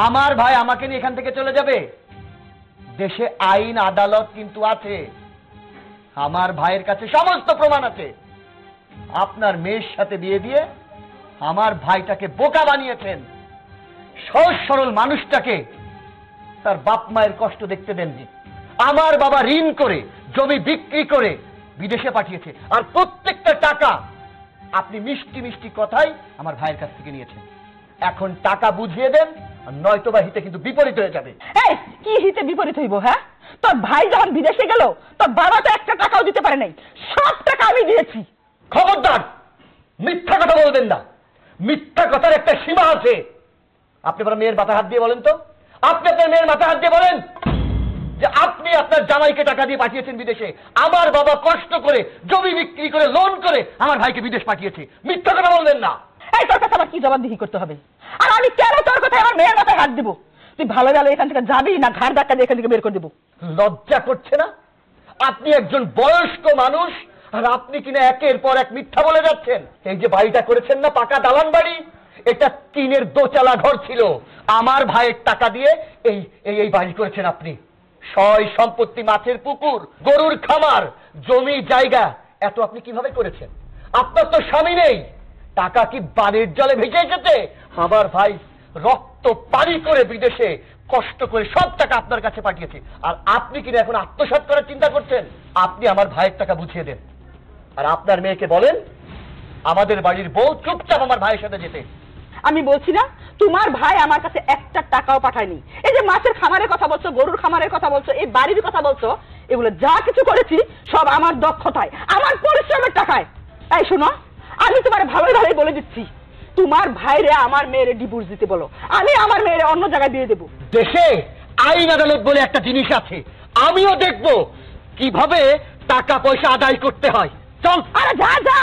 আমার ভাই আমাকে নিয়ে এখান থেকে চলে যাবে। দেশে আইন আদালত কিন্তু আছে, আমার ভাইয়ের কাছে সমস্ত প্রমাণ আছে। আপনার মেয়ের সাথে বিয়ে দিয়ে আমার ভাইটাকে বোকা বানিয়েছেন। সহজ সরল মানুষটাকে তার বাপ মায়ের কষ্ট দেখতে দেননি। আমার বাবা ঋণ করে জমি বিক্রি করে বিদেশে পাঠিয়েছে, আর প্রত্যেকটা টাকা আপনি মিষ্টি মিষ্টি কথাই আমার ভাইয়ের কাছ থেকে নিয়েছেন। এখন টাকা বুঝিয়ে দেন, আর নয়তো বা হিতে কিন্তু বিপরীত হয়ে যাবে। এই কি হিতে বিপরীত হইব? হ্যাঁ, তোর ভাই যখন বিদেশে গেল তোর বাবা তো একটা টাকাও দিতে পারে নাই, সব টাকা আমি দিয়েছি। খবরদার, মিথ্যা কথা বলবেন না। মিথ্যা কথার একটা সীমা আছে। আপনি আপনার মেয়ের মাথা হাত দিয়ে বলেন তো, আপনি আপনার মেয়ের মাথা হাত দিয়ে বলেন যে আপনি আপনার জামাইকে টাকা দিয়ে পাঠিয়েছেন বিদেশে। আমার বাবা কষ্ট করে জমি বিক্রি করে লোন করে আমার ভাইকে বিদেশ পাঠিয়েছে। মিথ্যা কথা বলবেন না। এই তোর কাছে আমার কি জবাবদিহি করতে হবে? আর আমি কেন তোর কথায় আমার মেয়ের মাথায় হাত দিব? তুই ভালো ভালো এখান থেকে যাবি না ঘাড় ধাক্কা দিয়ে এখান থেকে বের করে দেবো? লজ্জা করছে না? আপনি একজন বয়স্ক মানুষ, আর আপনি কিনা একের পর এক মিথ্যা বলে যাচ্ছেন। এই যে বাড়িটা করেছেন না, পাকা দালান বাড়ি, এটা টিনের দোচালা ঘর ছিল। আমার ভাইয়ের টাকা দিয়ে এই এই এই বাড়ি করেছেন আপনি। সয় সম্পত্তি, মাছের পুকুর, গরুর খামার, জমি জায়গা, এত আপনি কিভাবে করেছেন? আপনার তো স্বামী নেই, টাকা কি বাড়ির জলে ভেসে এসেছে? আমার ভাই রক্ত পানি করে বিদেশে কষ্ট করে সব টাকা আপনার কাছে পাঠিয়েছে, আর আপনি কিনা এখন আত্মসাৎ করার চিন্তা করছেন। আপনি আমার ভাইয়ের টাকা বুঝিয়ে দেন, আর আপনার মেয়েকে বলেন আমাদের বাড়ির বউ চুপচাপ আমার ভাইয়ের সাথে যেতে। আমি বলছি না তোমার ভাই আমার কাছে একটা টাকাও পাঠায়নি। এই যে মাছের খামারের কথা বলছো, গরুর খামারের কথা বলছো, এই বাড়ির কথা বলছো, এগুলো যা কিছু করেছি সব আমার দক্ষতায়, আমার পরিশ্রমের টাকায়। এই শোনো, আমি তোমার ভালোই ভালোই বলে দিচ্ছি, তোমার ভাইরে আমার মেয়েরে ডিভোর্স দিতে বলো, আমি আমার মেয়েরে অন্য জায়গায় দিয়ে দেবো। দেশে আইন আদালত বলে একটা জিনিস আছে, আমিও দেখবো কিভাবে টাকা পয়সা আদায় করতে হয়। চল। আরে যা যা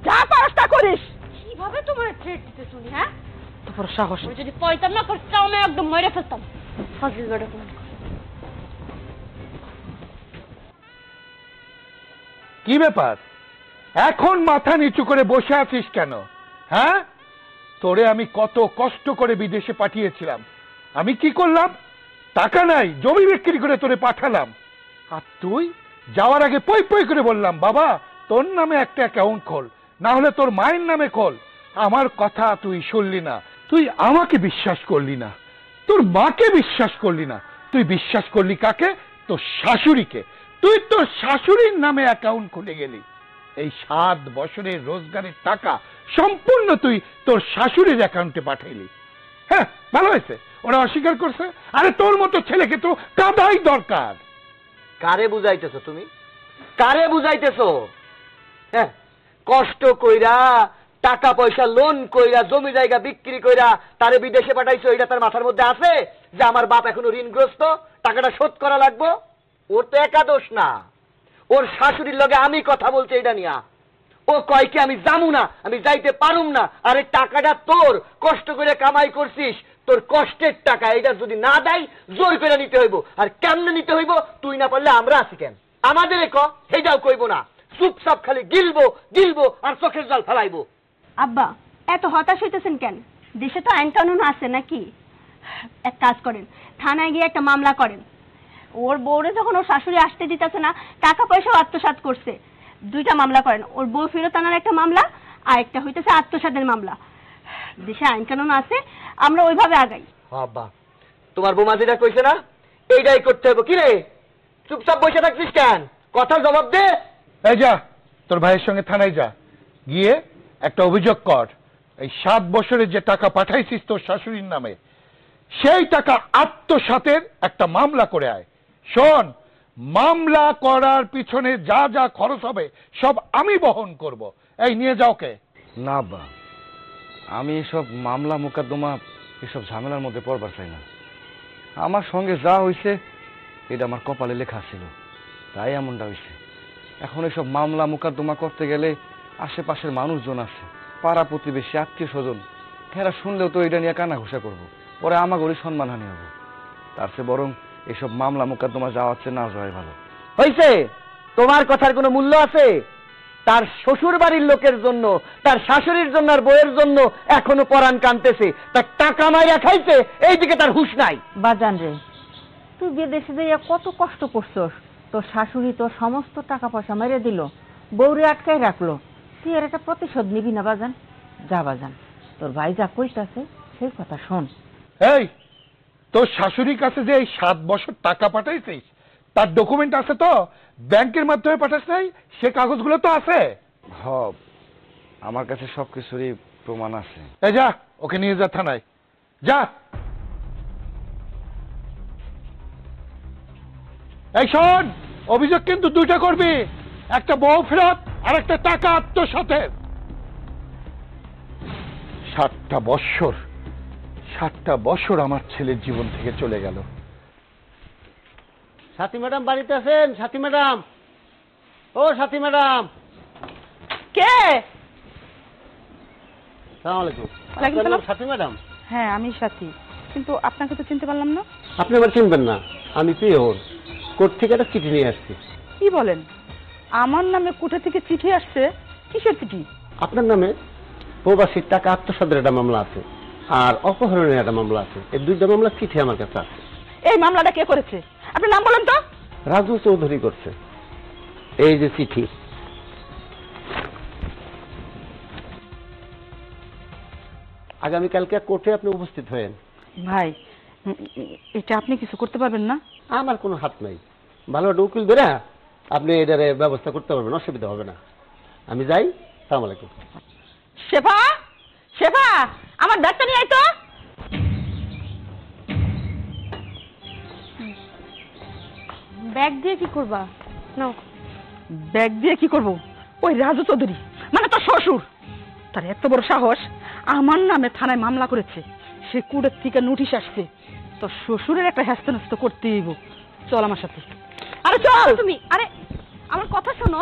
যা পারস তা করিস। কিভাবে তোমার থ্রেট দিতে শুনি? হ্যাঁ, তোর সাহস। আমি যদি পয়তাম না করতাম, আমি একদম মেরে ফেলতাম। ফাজিল বেটা তুমি। কি ব্যাপার, এখন মাথা নিচু করে বসে আছিস কেন? হ্যাঁ, তোরে আমি কত কষ্ট করে বিদেশে পাঠিয়েছিলাম, আমি কি করলাম? টাকা নাই, জমি বিক্রি করে তোরে পাঠালাম, আর তুই যাওয়ার আগে পই পই করে বললাম বাবা তোর নামে একটা অ্যাকাউন্ট খোল, না হলে তোর মায়ের নামে খোল। আমার কথা তুই শুনলি না, তুই আমাকে বিশ্বাস করলি না, তোর মাকে বিশ্বাস করলি না, তুই বিশ্বাস করলি কাকে? তোর শাশুড়িকে। তুই তোর শাশুড়ির নামে অ্যাকাউন্ট খুলে গেলি। এই 7 বছরের রোজগারের টাকা সম্পূর্ণ তুই তোর শাশুড়ির অ্যাকাউন্টে পাঠাইলি। হ্যাঁ, ভালো হয়েছে, ওরা অস্বীকার করছে। আরে তোর মতো ছেলেকে তো কাদাই দরকার। কারে বুঝাইতেছো তুমি? কারে বুঝাইতেছো? হ্যাঁ, কষ্ট কইরা টাকা পয়সা লোন কইরা জমি জায়গা বিক্রি কইরা তারে বিদেশে পাঠাইছো, এটা তার মাথার মধ্যে আছে যে আমার বাপ এখনো ঋণগ্রস্ত, টাকাটা শোধ করা লাগবো? ওর তো একাদোষ না, ওর শাশুড়ির লগে আমি কথা বলছি এটা নিয়া। ও কয় কি আমি যামু না, আমি যাইতে পারুম না। আরে টাকাটা তোর কষ্ট করে কামাই করছিস, তোর কষ্টের টাকা, এটা যদি না দেয় জোর করে নিতে হইব। আর কেমনে নিতে হইব? তুই না পারলে আমরা আছি কেন? আমাদের সেটাও কইব না, চুপচাপ খালি গিলবো গিলবো আর চোখের জল ফেলাইবো। আব্বা এত হতাশ হইতেছেন কেন? দেশে তো আইন কানুন আছে নাকি? এক কাজ করেন, থানায় গিয়ে একটা মামলা করেন। ওর বউরে যখন ওর শাশুড়ি আসতে দিতেছে না, টাকা পয়সাও আত্মসাৎ করছে, 2টা মামলা করেন। ওর বউ ফেরত আনার একটা মামলা, আর একটা হইতেছে আত্মসাতের মামলা। দেশে আইন কানুন আছে, আমরা ওইভাবে আগাই। বাবা, তোমার বোমা যেটা কইছে না, এইটাই করতে হবে। কি রে, চুপচাপ বসে থাকছিস কেন? কথার জবাব দে। এই যা, তোর ভাইয়ের সঙ্গে থানায় যা, গিয়ে একটা অভিযোগ কর। এই 7 বছরে যে টাকা পাঠাইছিস তোর শাশুড়ির নামে, সেই টাকা আত্মসাতের একটা মামলা করে আয়। শোন, মামলা করার পিছনে যা যা খরচ হবে সব আমি বহন করব। এই নিয়ে যাও কে। না আব্বা, আমি এসব মামলা মোকদ্দমা এসব ঝামেলার মধ্যে পড়বার চাই না। আমার সঙ্গে যা হয়েছে এটা আমার কপালে লেখা ছিল, তাই এমনটা হয়েছে। এখন এসব মামলা মোকদ্দমা করতে গেলে আশেপাশের মানুষজন আছে, পাড়া প্রতিবেশী, আত্মীয় স্বজন, এরা শুনলেও তো এটা নিয়ে কানাঘুষা করবো, পরে আমাগরই সম্মানহানি হবে। তার চেয়ে বরং এসব মামলা মোকদ্দমা যাওয়া হচ্ছে না যাওয়াই ভালো। হইছে? তোমার কথার কোনো মূল্য আছে? তার শ্বশুর বাড়ির লোকের জন্য, তার শাশুড়ির জন্য আর বউয়ের জন্য এখনো পরাণ কানতেছে, তার টাকা মাইরা খাইছে, এইদিকে তার হুঁশ নাই। বাজান রে, তুই বিদেশে যাইয়া কত কষ্ট করছস, তোর শাশুড়ি তোর সমস্ত টাকা পয়সা মেরে দিল, বউরে আটকায় রাখলো, তুই এর একটা প্রতিশোধ নিবি না বাজান? যা বাজান, তোর ভাই যা কইতাছে সেই কথা শোন। এই, তোর শাশুড়ির কাছে যে এই 7 বছর টাকা পাঠাইছিস তার ডকুমেন্ট আছে তো? ব্যাংকের মাধ্যমে পাঠাস নাই? সে কাগজগুলো তো আছে। হব, আমার কাছে সবকিছুরই প্রমাণ আছে। এই যা, ওকে নিয়ে যা থানায়, যা। এই শোন, অভিযোগ কিন্তু 2টা করবি, একটা বউ ফেরত আর একটা টাকা আত্মসাতের। 7টা বছর আমার ছেলের জীবন থেকে চলে গেল। সাথী ম্যাডাম বাড়িতে আছেন? সাথী ম্যাডাম, ও সাথী ম্যাডাম। কে? আসসালামু আলাইকুম। ওয়ালাইকুম আপনার নাম সালাম। সাথী ম্যাডাম? হ্যাঁ, আমি সাথী, কিন্তু আপনাকে তো চিনতে পারলাম না। আপনি আবার চিনবেন না? আমি পিওর কোর্ট থেকে একটা চিঠি নিয়ে আসছি। কি বলেন? আমার নামে কোথা থেকে চিঠি আসছে? কিসের চিঠি? আপনার নামে প্রবাসীর টাকা আত্মসাতের একটা মামলা আছে, আর অপহরণের একটা মামলা আছে। এই 2টা মামলা চিঠি আমার কাছে আছে। এই মামলাটা কে করেছে? আপনার নাম বলেন তো। রাজু চৌধুরী করছে। এই যে চিঠি। আগামীকালকে কোর্টে আপনি উপস্থিত হয়েন। ভাই, এটা আপনি কিছু করতে পারবেন না? আমার কোনো হাত নাই, ভালো একটা উকিল ধরে আপনি এটার ব্যবস্থা করতে পারবেন, অসুবিধা হবে না। আমি যাই, সালাম আলাইকুম। শেফা, শেফা, আমার ব্যাগটা নিয়ে আয় তো। ব্যাগ দিয়ে কি করবা? নাও। ব্যাগ দিয়ে কি করব? ওই রাজু চৌধুরী, মানে তোর শ্বশুর, তার এত বড় সাহস, আমার নামে থানায় মামলা করেছে। সে কুড়ের থেকে নোটিশ আসছে, তোর শ্বশুরের একটা হ্যাস্ত করতে হইব। চল আমার সাথে। আরে চল তুমি, আরে আমার কথা শোনো।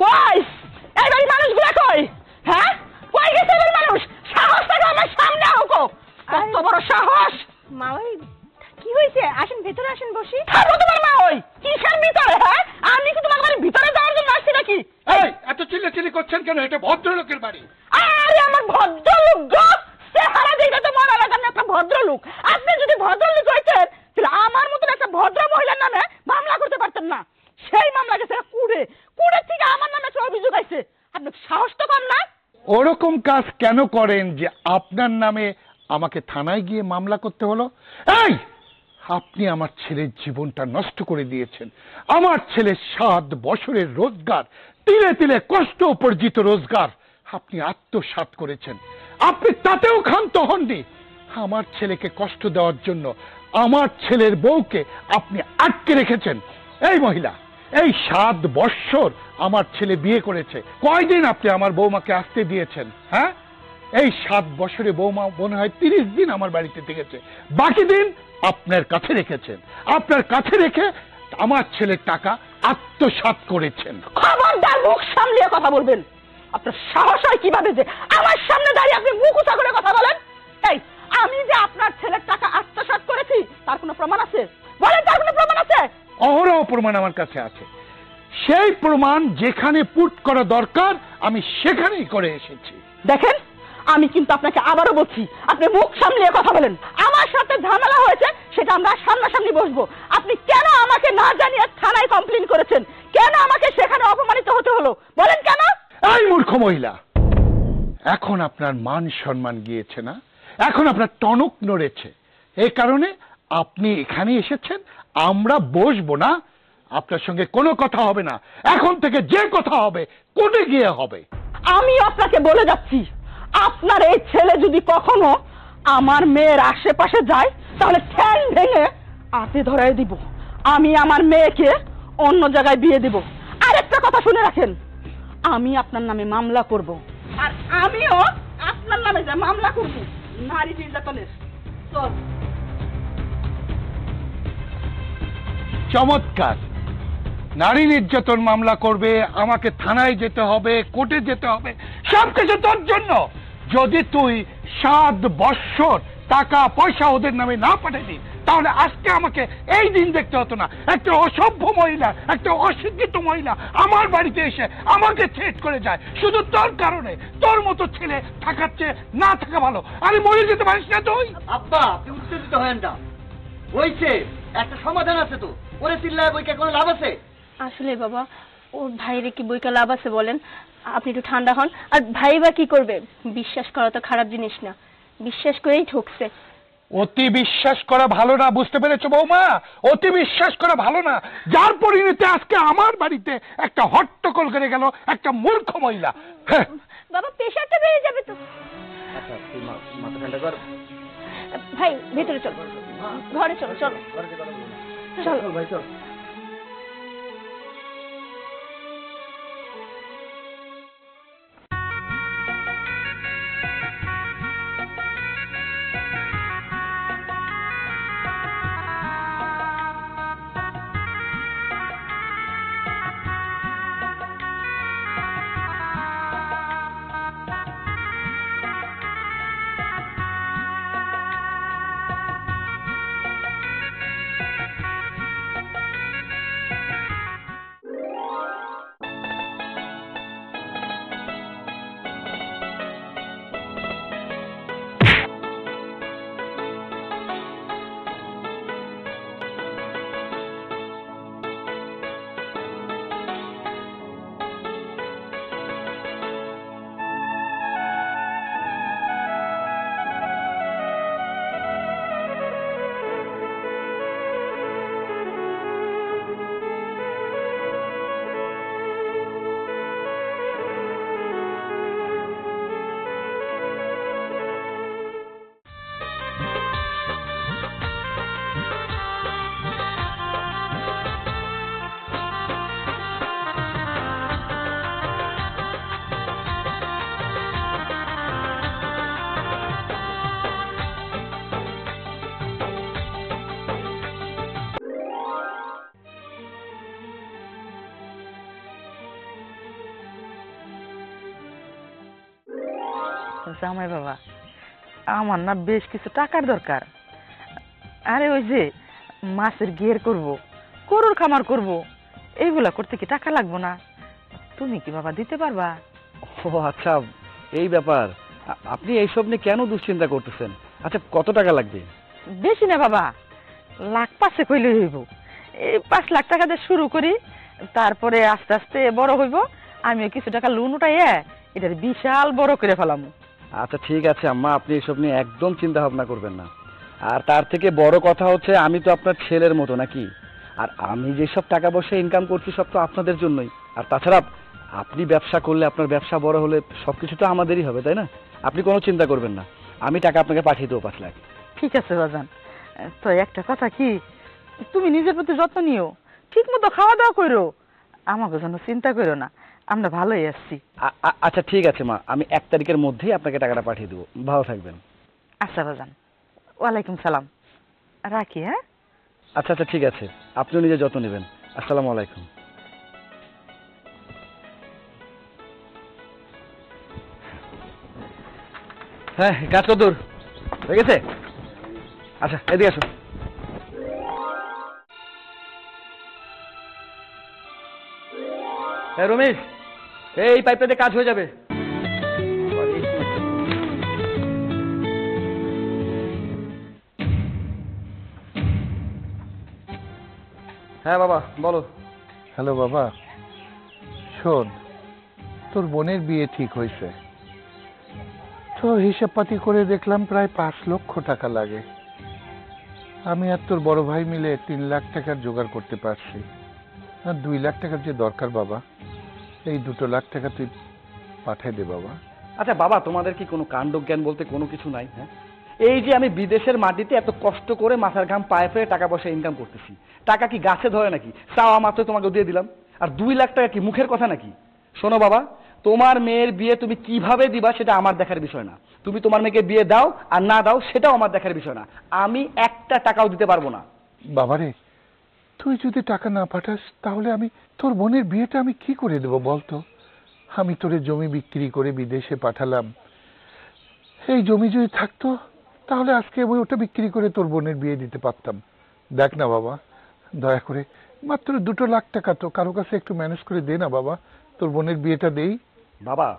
কই এই বাড়ির মানুষগুলা কই? হ্যাঁ, কই গেছে এই বাড়ির মানুষ? সাহস থাকে আমার সামনে হোকো, কত বড় সাহস! মা, ওই কি হয়েছে? আসেন, ভেতরে আসেন, বসি। থাকবো তোমার মা ওই কিসের ভিতরে? হ্যাঁ, আমি কি তোমার বাড়ির ভিতরে যাওয়ার জন্য আসছি নাকি? এই, এত চিল্লাচিল্লি করছেন কেন? এটা ভদ্রলোকের বাড়ি। আরে আমার ভদ্রলোক গো, চেহারা দেখে তো মনে হয় একটা ভদ্রলোক। আপনি যদি ভদ্রলোক হইতেন তাহলে আমার মতন একটা ভদ্র মহিলার নামে মামলা করতে পারতেন না। সেই মামলা গেছে কুড়ে থেকে আমার নামে একটা অভিযোগ আছে। আপনার সাহস তো কম না? ওরকম কাজ কেন করেন যে আপনার নামে আমাকে থানায় গিয়ে মামলা করতে হলো? এই, আপনি আমার ছেলের জীবনটা নষ্ট করে দিয়েছেন। আমার ছেলের 7 বছরের রোজগার, তিলে তিলে কষ্ট উপার্জিত রোজগার আপনি আত্মসাৎ করেছেন। আপনি তাতেও ক্ষান্ত হননি। আমার ছেলেকে কষ্ট দেওয়ার জন্য আমার ছেলের বউকে আপনি আটকে রেখেছেন। এই মহিলা, এই 7 বছর আমার ছেলে বিয়ে করেছে, কয়দিন আপনি আমার বৌমাকে আসতে দিয়েছেন? হ্যাঁ, এই 7 বছরে বৌমা মনে হয় 30 দিন আমার বাড়িতে থেকেছে, বাকি দিন আপনার কাছে রেখেছেন। আপনার কাছে রেখে আমার ছেলের টাকা আত্মসাৎ করেছেন। খবরদার, মুখ সামলিয়ে কথা বলবেন। আপনার সাহস হয় কিভাবে যে আমার সামনে দাঁড়িয়ে আপনি মুখ উঁচা করে কথা বলেন? এই, আমি যে আপনার ছেলের টাকা আত্মসাৎ করেছি তার কোনো প্রমাণ আছে? বলেন, তার কোনো প্রমাণ আছে? অহরহ প্রমাণ আমার কাছে আছে। সেই প্রমাণ যেখানে পুট করা দরকার আমি সেখানেই করে এসেছি। দেখেন, আমি কিন্তু আপনাকে আবারও বলছি, আপনি মুখ সামলিয়ে কথা বলেন। আমার সাথে ঝামেলা হয়েছে, সেটা আমরা সামনাসামনি বসবো। আপনি কেন আমাকে না জানিয়ে থানায় কমপ্লেন করেছেন? কেন আমাকে সেখানে অপমানিত হতে হলো? বলেন কেন? এই মূর্খ মহিলা, এখন আপনার মান সম্মান গিয়েছে না? এখন আপনার টনক নড়েছে, এই কারণে আপনি এখানে এসেছেন। আমরা বসবো না, আপনার সঙ্গে কোনো কথা হবে না। এখন থেকে যে কথা হবে কোর্টে গিয়ে হবে। আমি আপনাকে বলে যাচ্ছি, আপনার এই ছেলে যদি কখনো আমার মেয়ের আশেপাশে যায় তাহলে ঠ্যাং ভেঙে হাতে ধরায় দিব। আমি আমার মেয়েকে অন্য জায়গায় বিয়ে দিব। আর একটা কথা শুনে রাখেন, আমি আপনার নামে মামলা করব, আর আমিও আপনার নামে যে মামলা করব নারী নির্যাতনের। চল। চমৎকার, নারী নির্যাতন মামলা করবে, আমাকে থানায় যেতে হবে, কোর্টে যেতে হবে, সবকিছু তোর জন্য। যদি তুই 7 বৎসর টাকা পয়সা ওদের নামে না পাঠাবি তাহলে আজকে আমাকে এই দিন দেখতে হতো না। একটা অসভ্য মহিলা, একটা অশিক্ষিত মহিলা আমার বাড়িতে এসে আমাকে থ্রেট করে যায় শুধু তোর কারণে। তোর মতো ছেলে থাকার চেয়ে না থাকা ভালো। আরে মরে যেতে পারিস না তুই? আব্বা, আপনি উত্তেজিত হয়েন না, হয়েছে একটা সমাধান আছে তো। ওরে চিল্লায় বইকে কোনো লাভ আছে? আসলে বাবা, ওর ভাইরে কি বইকা লাভ আছে বলেন? আপনি একটু ঠান্ডা হন। আর ভাই বা কি করবে? বিশ্বাস করা তো খারাপ জিনিস না, বিশ্বাস করেই ঠকছে। অতি বিশ্বাস করা ভালো না, বুঝতে পেরেছো বৌমা? অতি বিশ্বাস করা ভালো না। যার পরিণতি আজকে আমার বাড়িতে একটা হট্টগোল করে গেল একটা মূর্খ মহিলা। হ্যাঁ। বাবা, প্রেশারটা বেড়ে যাবে তো। আচ্ছা, তুই মাথা ঠান্ডা কর। ভাই ভেতরে চলো, ঘরে চলো। চলো চলো ভাই, চল। জামাই বাবা, আমার না বেশ কিছু টাকার দরকার। আরে ওই যে মাছের ঘের করব, গরুর খামার করব, এইগুলা করতে কি টাকা লাগবো না? তুমি কি বাবা দিতে পারবা? ও আচ্ছা, এই ব্যাপার। আপনি এইসব নিয়ে কেন দুশ্চিন্তা করতেছেন? আচ্ছা, কত টাকা লাগবে? বেশি না বাবা, 1,05,000 কইলে হইব। এই 5 লাখ টাকা দিয়ে শুরু করি, তারপরে আস্তে আস্তে বড় হইব। আমিও কিছু টাকা লোন উঠাইয়া এটার বিশাল বড় করে ফেলাম। আচ্ছা ঠিক আছে আম্মা, আপনি এসব নিয়ে একদম চিন্তা ভাবনা করবেন না। আর তার থেকে বড় কথা হচ্ছে, আমি তো আপনার ছেলের মতো নাকি? আর আমি যেসব টাকা পয়সা ইনকাম করছি সব তো আপনাদের জন্যই। আর তাছাড়া আপনি ব্যবসা করলে, আপনার ব্যবসা বড় হলে সবকিছু তো আমাদেরই হবে, তাই না? আপনি কোনো চিন্তা করবেন না, আমি টাকা আপনাকে পাঠিয়ে দেবো 5 লাখ। ঠিক আছে বাজান। তো একটা কথা কি, তুমি নিজের প্রতি যত্ন নিও, ঠিক মতো খাওয়া দাওয়া করো, আমাকে জন্য চিন্তা করো না, আমরা ভালোই আসছি। আচ্ছা ঠিক আছে মা, আমি 1 তারিখের মধ্যেই আপনাকে টাকাটা পাঠিয়ে দেবো। ভালো থাকবেন। আচ্ছা বাজান, ওয়ালাইকুম সালাম, রাখি। হ্যাঁ আচ্ছা আচ্ছা ঠিক আছে, আপনিও নিজের যত্ন নেবেন। আসসালামু আলাইকুম। হ্যাঁ, কাজ কত দূর হয়ে গেছে? আচ্ছা এদিকে আসো। হ্যাঁ রমেশ, এই পাইপটাতে কাজ হয়ে যাবে। হ্যাঁ বাবা বলো। হ্যালো বাবা, শোন, তোর বোনের বিয়ে ঠিক হয়েছে। তো হিসাব পাতি করে দেখলাম প্রায় 5 লক্ষ টাকা লাগে। আমি আর তোর বড় ভাই মিলে 3 লাখ টাকার জোগাড় করতে পারছি। আর 2 লাখ টাকার যে দরকার বাবা, এই 2 লাখ টাকা তুই পাঠিয়ে দে বাবা। আচ্ছা বাবা, তোমাদের কি কোনো কাণ্ডজ্ঞান বলতে কোনো কিছু নাই? হ্যাঁ, এই যে আমি বিদেশের মাটিতে এত কষ্ট করে মাথার ঘাম পায়ে ফেলে টাকা পয়সা ইনকাম করতেছি, টাকা কি গাছে ধরে নাকি? চাওয়া মাত্র তোমাকে দিয়ে দিলাম। আর 2 লাখ টাকা কি মুখের কথা নাকি? শোনো বাবা, তোমার মেয়ের বিয়ে তুমি কিভাবে দিবা সেটা আমার দেখার বিষয় না। তুমি তোমার মেয়েকে বিয়ে দাও আর না দাও সেটাও আমার দেখার বিষয় না। আমি একটা টাকাও দিতে পারবো না। বাবারে, তুই যদি টাকা না পাঠাস তাহলে আমি তোর বোনের বিয়েটা আমি কি করে দেবো বলতো? আমি তোরে জমি বিক্রি করে বিদেশে পাঠালাম, এই জমি যদি থাকতো তাহলে আজকে আমি ওটা বিক্রি করে তোর বোনের বিয়ে দিতে পারতাম। দেখ না বাবা, দয়া করে মাত্র 2 লাখ টাকা তো কারো কাছে একটু ম্যানেজ করে দে না বাবা, তোর বোনের বিয়েটা দেই। বাবা,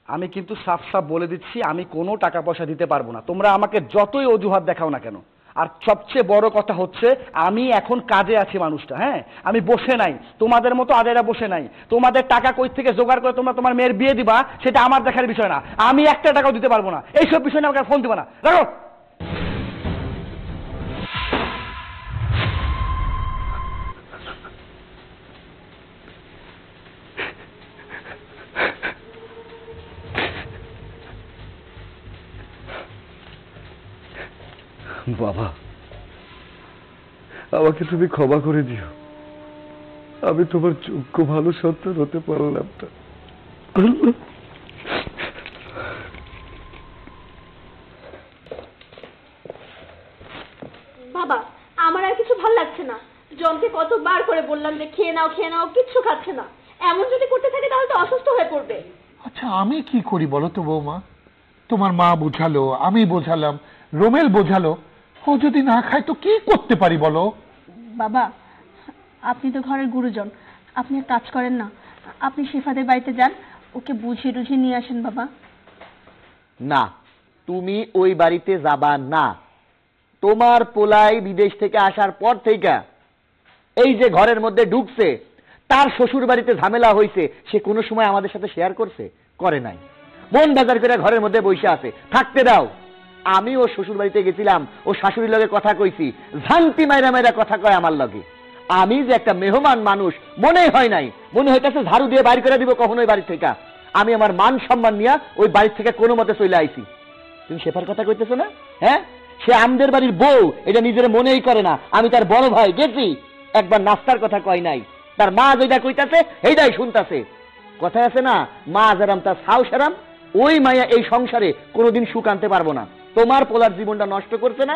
আমি কিন্তু সাফ সাফ বলে দিচ্ছি, আমি কোনো টাকা পয়সা দিতে পারবো না। তোমরা আমাকে যতই অজুহাত দেখাও না কেন। আর সবচেয়ে বড় কথা হচ্ছে, আমি এখন কাজে আছি মানুষটা। হ্যাঁ, আমি বসে নাই, তোমাদের মতো আদেরা বসে নাই। তোমাদের টাকা কই থেকে জোগাড় করে তোমরা তোমার মেয়ের বিয়ে দিবা সেটা আমার দেখার বিষয় না। আমি একটা টাকাও দিতে পারবো না। এইসব বিষয় নিয়ে আমাকে ফোন দিবা না, রাখো। বাবা, আমাকে তুমি ক্ষমা করে দিও। আমি তোমার যোগ্য ভালো সন্তান হতে পারলাম না। বাবা, আমার আর কিছু ভালো লাগছে না। জনকে কতবার করে বললাম যে খেয়ে নাও, কিচ্ছু খাচ্ছে না। এমন যদি করতে থাকে তাহলে তো অসুস্থ হয়ে পড়বে। আচ্ছা, আমি কি করি বলো তো বৌমা? তোমার মা বোঝালো, আমি বোঝালাম, রোমেল বোঝালো, ও যদি না খায় তো কি করতে পারি বলো? বাবা, আপনি তো ঘরের গুরুজন, আপনি এক কাজ করেন না, আপনি শিফাদের বাড়িতে যান, ওকে বুঝিয়ে টুঝিয়ে নিয়ে আসেন। বাবা না, তুমি ওই বাড়িতে যাবা না। তোমার পোলাই বিদেশ থেকে আসার পর থেকে এই যে ঘরের মধ্যে ঢুকছে, তার শ্বশুর বাড়িতে ঝামেলা হয়েছে, সে কোনো সময় আমাদের সাথে শেয়ার করছে? করে নাই। মন বাজার করে ঘরের মধ্যে বসে আছে, থাকতে দাও। আমি ও শ্বশুর বাড়িতে গেছিলাম, ও শাশুড়ির লগে কথা কইছি, ঝান্তি মাইরা মাইরা কথা কয় আমার লগে। আমি যে একটা মেহমান মানুষ মনেই হয় নাই, মনে হইতেছে ঝাড়ু দিয়ে বাইর করে দিব কখনো ওই বাড়ি থেকে। আমি আমার মান সম্মান নিয়ে ওই বাড়ি থেকে কোনো মতে চলে আইছি। তুমি শেফার কথা কইতেছো না? হ্যাঁ, সে আমাদের বাড়ির বউ, এটা নিজের মনেই করে না। আমি তার বড় ভাই, গেছি, একবার নাস্তার কথা কয় নাই। তার মা যেটা কইতাছে এইটাই শুনতাছে। কথায় আছে না, মা যেরাম তার সাউ সেরাম। ওই মায়া এই সংসারে কোনোদিন সুখ আনতে পারবো না। তোমার পোলার জীবনটা নষ্ট করছে না,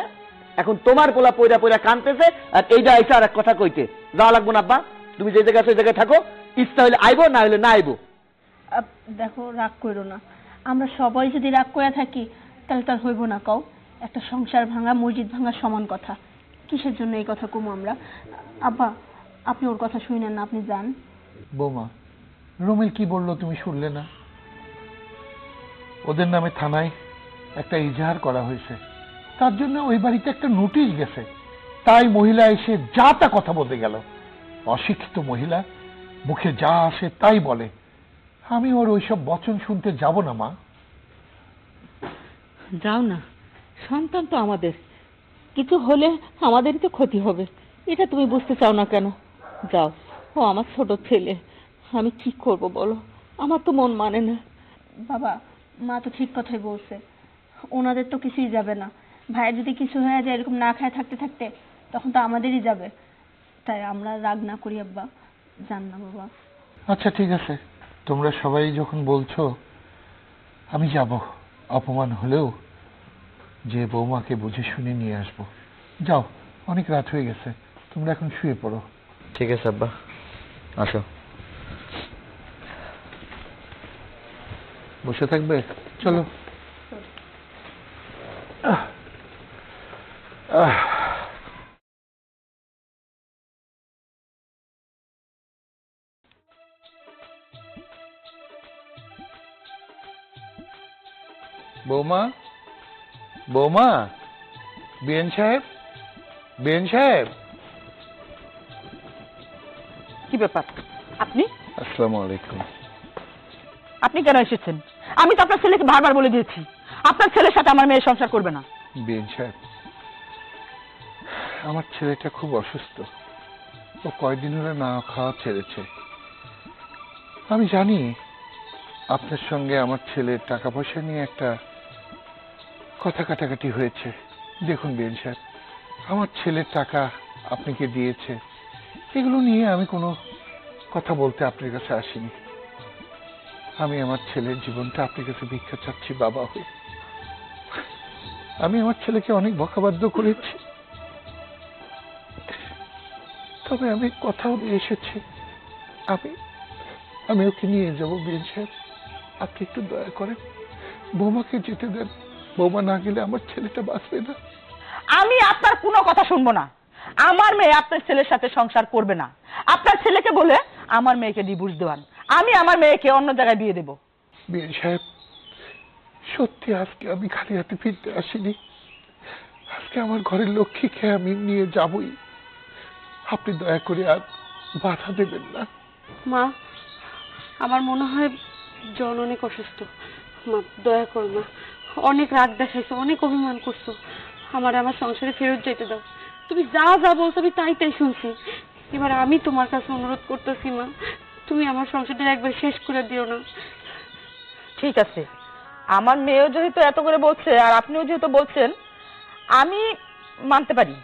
এখন তোমার পোলা পয়রা পয়রা কানতেছে, আর এইটা আইসা আর এক কথা কইতে যাওয়া লাগবো না। আব্বা, তুমি যে জায়গায় ওই জায়গায় থাকো, ইচ্ছা হলে আইবো, না হলে না আইবো। দেখো, রাগ করো না। আমরা সবাই যদি রাগ করে থাকি তাহলে তার হইব না। কও, একটা সংসার ভাঙা মসজিদ ভাঙা সমান কথা। কিসের জন্য এই কথা কমু আমরা? আব্বা, আপনি ওর কথা শুনেন না, আপনি যান। বৌমা, রোমেল কি বললো তুমি শুনলে না? ওদের নামে থানায় একটা ইজাহার করা হয়েছে, তার জন্য ওই বাড়িতে একটা নোটিশ গেছে। তাই মহিলা এসে যা তা কথা বলতে গেল। অশিক্ষিত মহিলা, মুখে যা আসে তাই বলে। আমি ওর ওইসব বচন শুনতে যাব না মা। যাও না, সন্তান তো আমাদের, কিছু হলে আমাদেরই তো ক্ষতি হবে। এটা তুমি বুঝতে চাও না কেন? যাও, ও আমার ছোট ছেলে, আমি কি করব বলো? আমার তো মন মানে না। বাবা, মা তো ঠিক কথাই বলছে, ওনাদের তো কিছুই যাবে না। ভাইয়ের যদি কিছু হয়ে যায় এরকম না খায় থাকতে থাকতে, তখন তো আমাদেরই যাবে। তাই আমরা রাগ না করি আব্বা, জান না বাবা। আচ্ছা ঠিক আছে, তোমরা সবাই যখন বলছো আমি যাব, অপমান হলেও যে বৌমাকে বুঝে শুনে নিয়ে আসবো। যাও, অনেক রাত হয়ে গেছে, তোমরা এখন শুয়ে পড়ো। ঠিক আছে আব্বা, আসো। বসে থাকবে? চলো। বৌমা, বৌমা, বিএন সাহেব, বিএন সাহেব। কি ব্যাপার? আপনি আসসালামু আলাইকুম। আপনি কেন এসেছেন? আমি তো আপনার ছেলেকে বারবার বলে দিয়েছি আপনার ছেলের সাথে আমার মেয়ে সংসার করবে না। বিএন সাহেব, আমার ছেলেটা খুব অসুস্থ, ও কয়দিন হলো না খাওয়া ছেড়েছে। আমি জানি আপনার সঙ্গে আমার ছেলের টাকা পয়সা নিয়ে একটা কথা কাটাকাটি হয়েছে। দেখুন বিএন সাহেব, আমার ছেলের টাকা আপনাকে দিয়েছে, এগুলো নিয়ে আমি কোনো কথা বলতে আপনার কাছে আসিনি। আমি আমার ছেলের জীবনটা আপনার কাছে ভিক্ষা চাচ্ছি বাবা হয়ে। আমি আমার ছেলেকে অনেক বকাবাধ্য করেছি, তবে আমি কথাও নিয়ে এসেছি, আমি ওকে নিয়ে যাবো। বিএন সাহেব, আপনি একটু দয়া করেন, বৌমাকে যেতে দেন। বৌমা না গেলে আমার ছেলেটা বাঁচবে না। আমি আপনার কোনো কথা শুনবো না। আমার মেয়ে আপনার ছেলের সাথে সংসার করবে না। আপনার ছেলেকে বলে আমার মেয়েকে ডিভোর্স দেওয়ান, আমি আমার মেয়েকে অন্য জায়গায় বিয়ে দেবো। বিএন সাহেব, সত্যি আজকে আমি খালি হাতে ফিরতে আসিনি। আজকে আমার ঘরের লক্ষ্মীকে আমি নিয়ে যাবই। আপনি দয়া করে আর বাধা দেবেন না। মা, আমার মনে হয় জন অনেক অসুস্থ। মা দয়া করো মা, অনেক রাগ দেখাইছো, অনেক অভিমান করছো, আমার সংসারে ফেরত যেতে দাও। তুমি যা যা বলছো আমি তাই তাই শুনছি। এবার আমি তোমার কাছে অনুরোধ করতেছি মা, তুমি আমার সংসারটা একবার শেষ করে দিও না। ঠিক আছে, আমার মেয়েও যেহেতু এত করে বলছে আর আপনিও যেহেতু বলছেন, আমি মানতে পারি,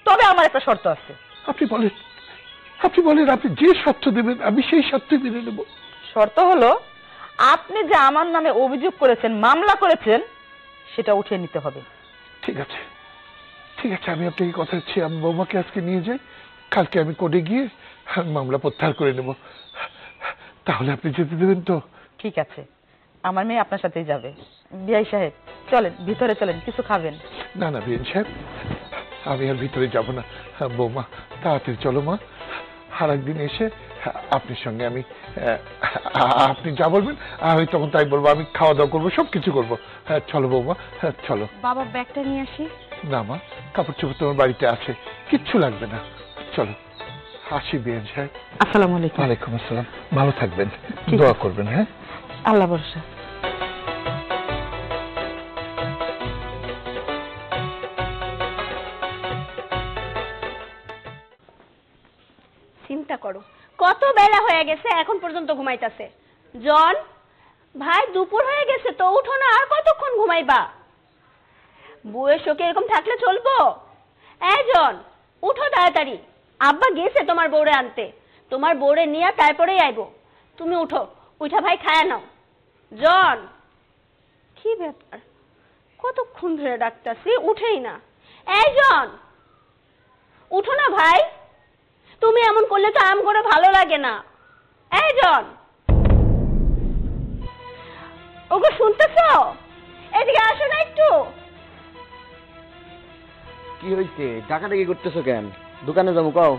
তবে আমার একটা শর্ত আছে। আপনি বলেন, আপনি যে শর্ত দেবেন আমি সেই শর্ত মেনে নেব। শর্ত হলো, আপনি যে আমার নামে অভিযোগ করেছেন, মামলা করেছেন, সেটা উঠিয়ে নিতে হবে। ঠিক আছে, আমি আপনাকে কথা দিচ্ছি, আমি বৌমাকে আজকে নিয়ে যাই, কালকে আমি কোর্টে গিয়ে মামলা প্রত্যাহার করে নেব। তাহলে আপনি যেতে দেবেন তো? ঠিক আছে, আমার মেয়ে আপনার সাথেই যাবে। বিআই সাহেব, চলেন ভিতরে চলেন, কিছু খাবেন। না বিএন সাহেব, আমি আর ভিতরে যাব না। বৌমা তাড়াতাড়ি চলো মা, আর একদিন এসে আপনার সঙ্গে আমি আপনি যা বলবেন আমি তখন তাই বলবো, আমি খাওয়া দাওয়া করবো, সবকিছু করবো। চলো বৌমা, চলো। বাবা ব্যাগটা নিয়ে আসি। না মা, কাপড় চোপড় তোমার বাড়িতে আছে, কিচ্ছু লাগবে না। চলো, আসি বিএন সাহেব। আসসালামু আলাইকুম। ওয়ালাইকুম আসসালাম। ভালো থাকবেন, দোয়া করবেন। হ্যাঁ, আল্লাহ ভরসা। চিন্তা করো, কত বেলা হয়ে গেছে এখন পর্যন্ত ঘুমাইতেছে। জন ভাই, দুপুর হয়ে গেছে তো, উঠো না, আর কতক্ষণ ঘুমাইবা? বউয়ের শোকে এরকম থাকলে চলবো? এই জন, উঠো তাড়াতাড়ি, আব্বা গেছে তোমার বউরে আনতে, তোমার বউরে নিয়ে তারপরেই আইবো। তুমি উঠো, উঠা ভাই খায়া নাও। জন, কি ব্যাপার, কতক্ষণ ধরে ডাকতাছি, উঠেই না। এই জন, উঠো না ভাই, তুমি এমন করলে তো আম করে ভালো লাগে না। এই জন, ওগো শুনতেছো? এদিকে আসো না একটু। কি হয়েছে? ডাকাডাকি করতেছো কেন? দোকানে যাবো কও।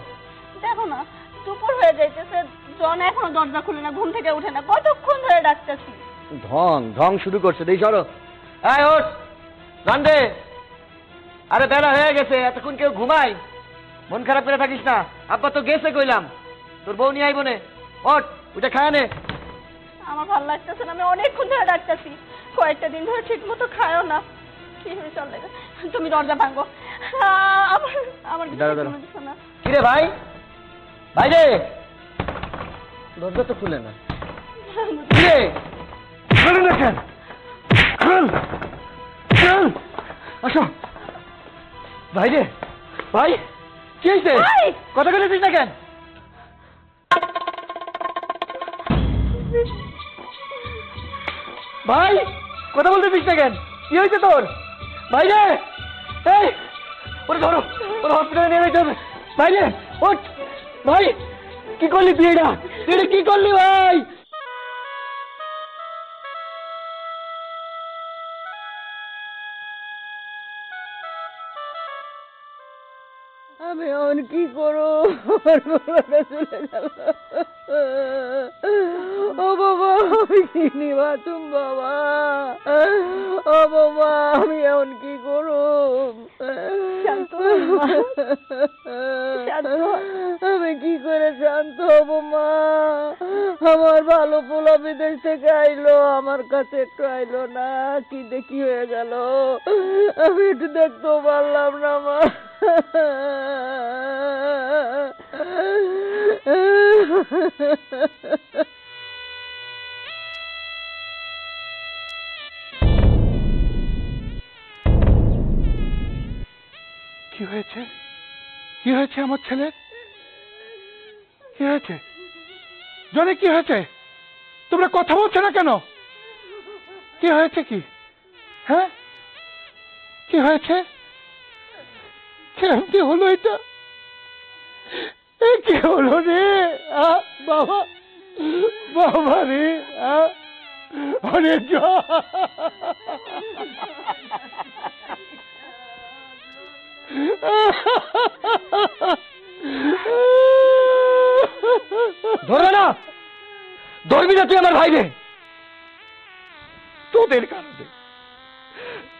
দেখো না, দুপুর হয়ে যাইতেছে, জন এখনো দরজা খুলে না, ঘুম থেকে উঠে না, কতক্ষণ ধরে ডাকতেছি। ঢং শুরু করছে, দেই সরো। এই ওঠ, রান্দে। আরে বেলা হয়ে গেছে, এতক্ষণ কেউ ঘুমাই? মন খারাপ করে থাকিস না, আব্বা তো গেছে কইলাম, তোর বউ নিয়ে আইবো নে। ওঠ, ওটা খায় নে। আমার ভালো লাগতেছে না, আমি অনেকক্ষণ ধরে ডাকতেছি, কয়েকটা দিন ধরে ঠিক মতো খায়ও না। কি হয়ে চলে, তুমি দরজা ভাঙো। আমার কিছু না। কিরে ভাই, ভাই রে, দরজা তো খুলে না। কিরে খুলে না কেন? আসো ভাই রে, ভাই কি হয়েছে? কথা বলেছিস না কেন? ভাই কথা বলতেছিস না কেন? কি হয়েছে তোর? ভাই রে, এই ওরে ধরো, ওরে হসপিটালে নিয়ে যেতে হবে। ভাই রে ওঠ, ভাই কি করলি তুই? এটা কি করলি ভাই? আমি এখন কি করো? আমার বউটা চলে গেল। ও বাবা, আমি কি নিবা তুমি বাবা? ও বাবা, আমি এখন কি করো? আমি কি করে শান্ত হবো মা? আমার ভালো পোলাপিতে বিদেশ থেকে আইলো, আমার কাছে একটু আইলো না, কি দেখি হয়ে গেল, আমি একটু দেখতেও পারলাম না মা। কি হয়েছে? কি হয়েছে আমার ছেলের? কি হয়েছে জনি? কি হয়েছে? তোমরা কথা বলছো না কেন? কি হয়েছে? কি হ্যাঁ, কি হয়েছে? কেমন হলো এটা? কি হলো রে বাবা? বাবা রে, অরে ধরবে না, ধরবি না তুই আমার ভাইরে। তোদের কারণে,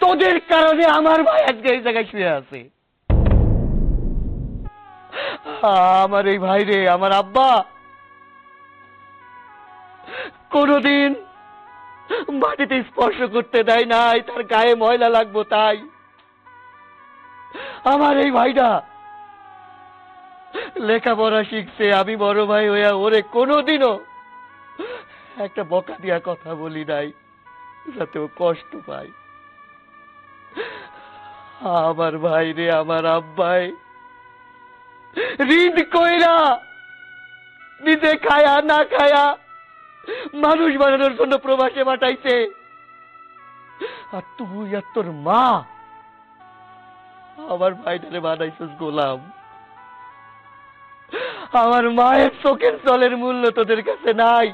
তোদের কারণে আমার ভাই আজকে এই জায়গায় শুয়ে আছে। আমার এই ভাইরে আমার আব্বা কোনদিন মাটিতে স্পর্শ করতে দেয় নাই, তার গায়ে ময়লা লাগবো তাই। আমার এই ভাইটা লেখাপড়া শিখছে, আমি বড় ভাই হইয়া ওরে কোনোদিনও একটা বকা দিয়া কথা বলি নাই যাতে ও কষ্ট পায়। আমার ভাইরে আমার আব্বাই ঋণ কইরা নিজে খায়া না খায়া মানুষ বানানোর জন্য প্রবাসে পাঠাইছে, আর তুই আর তোর মা আমার ভাইটারে বানাইছিস গোলাম। আমার মায়ের চোখের জলের মূল্য তোদের কাছে নাই।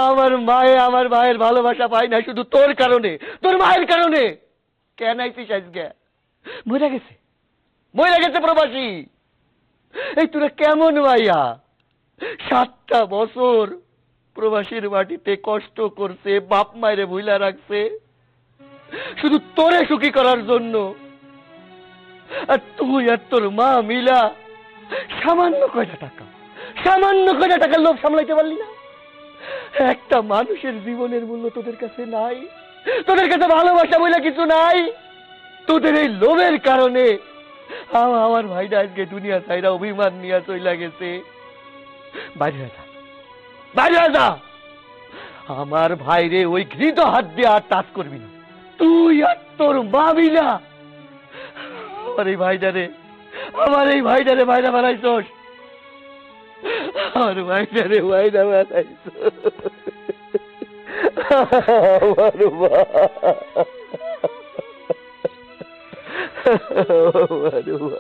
আমার মায়ে আমার ভাইয়ের ভালোবাসা পাই না শুধু তোর কারণে, তোর মায়ের কারণে। কেন আইছিস আজকে? মরে গেছে, মরে গেছে প্রবাসী। এই তোরা কেমন ভাইয়া? 7টা বছর প্রবাসীর মাটিতে কষ্ট করছে, বাপ মায়েরে ভুইলা রাখছে শুধু তোরে সুখী করার জন্য। আর তুই আর তোর মা মিলা সামান্য কয়টা টাকার লোভ সামলাইতে পারলি না? একটা মানুষের জীবনের মূল্য তোদের কাছে নাই, তোদের কাছে ভালোবাসা বলে কিছু নাই। তোদের এই লোভের কারণে আমার ভাইটা আজকে দুনিয়া ছাইরা অভিমান নিয়ে চইলা গেছে। বাইরে যা, বাইরে যা। আমার ভাইরে ওই ঘৃত হাত দিয়ে আর টাচ করবি না। তুই আর তোর মা মিলা আমার এই ভাইটারে ভাইরা বানাইছস। আমার ভাইটারে ভাইরা বানাইছ। আমার মা, আমার মা।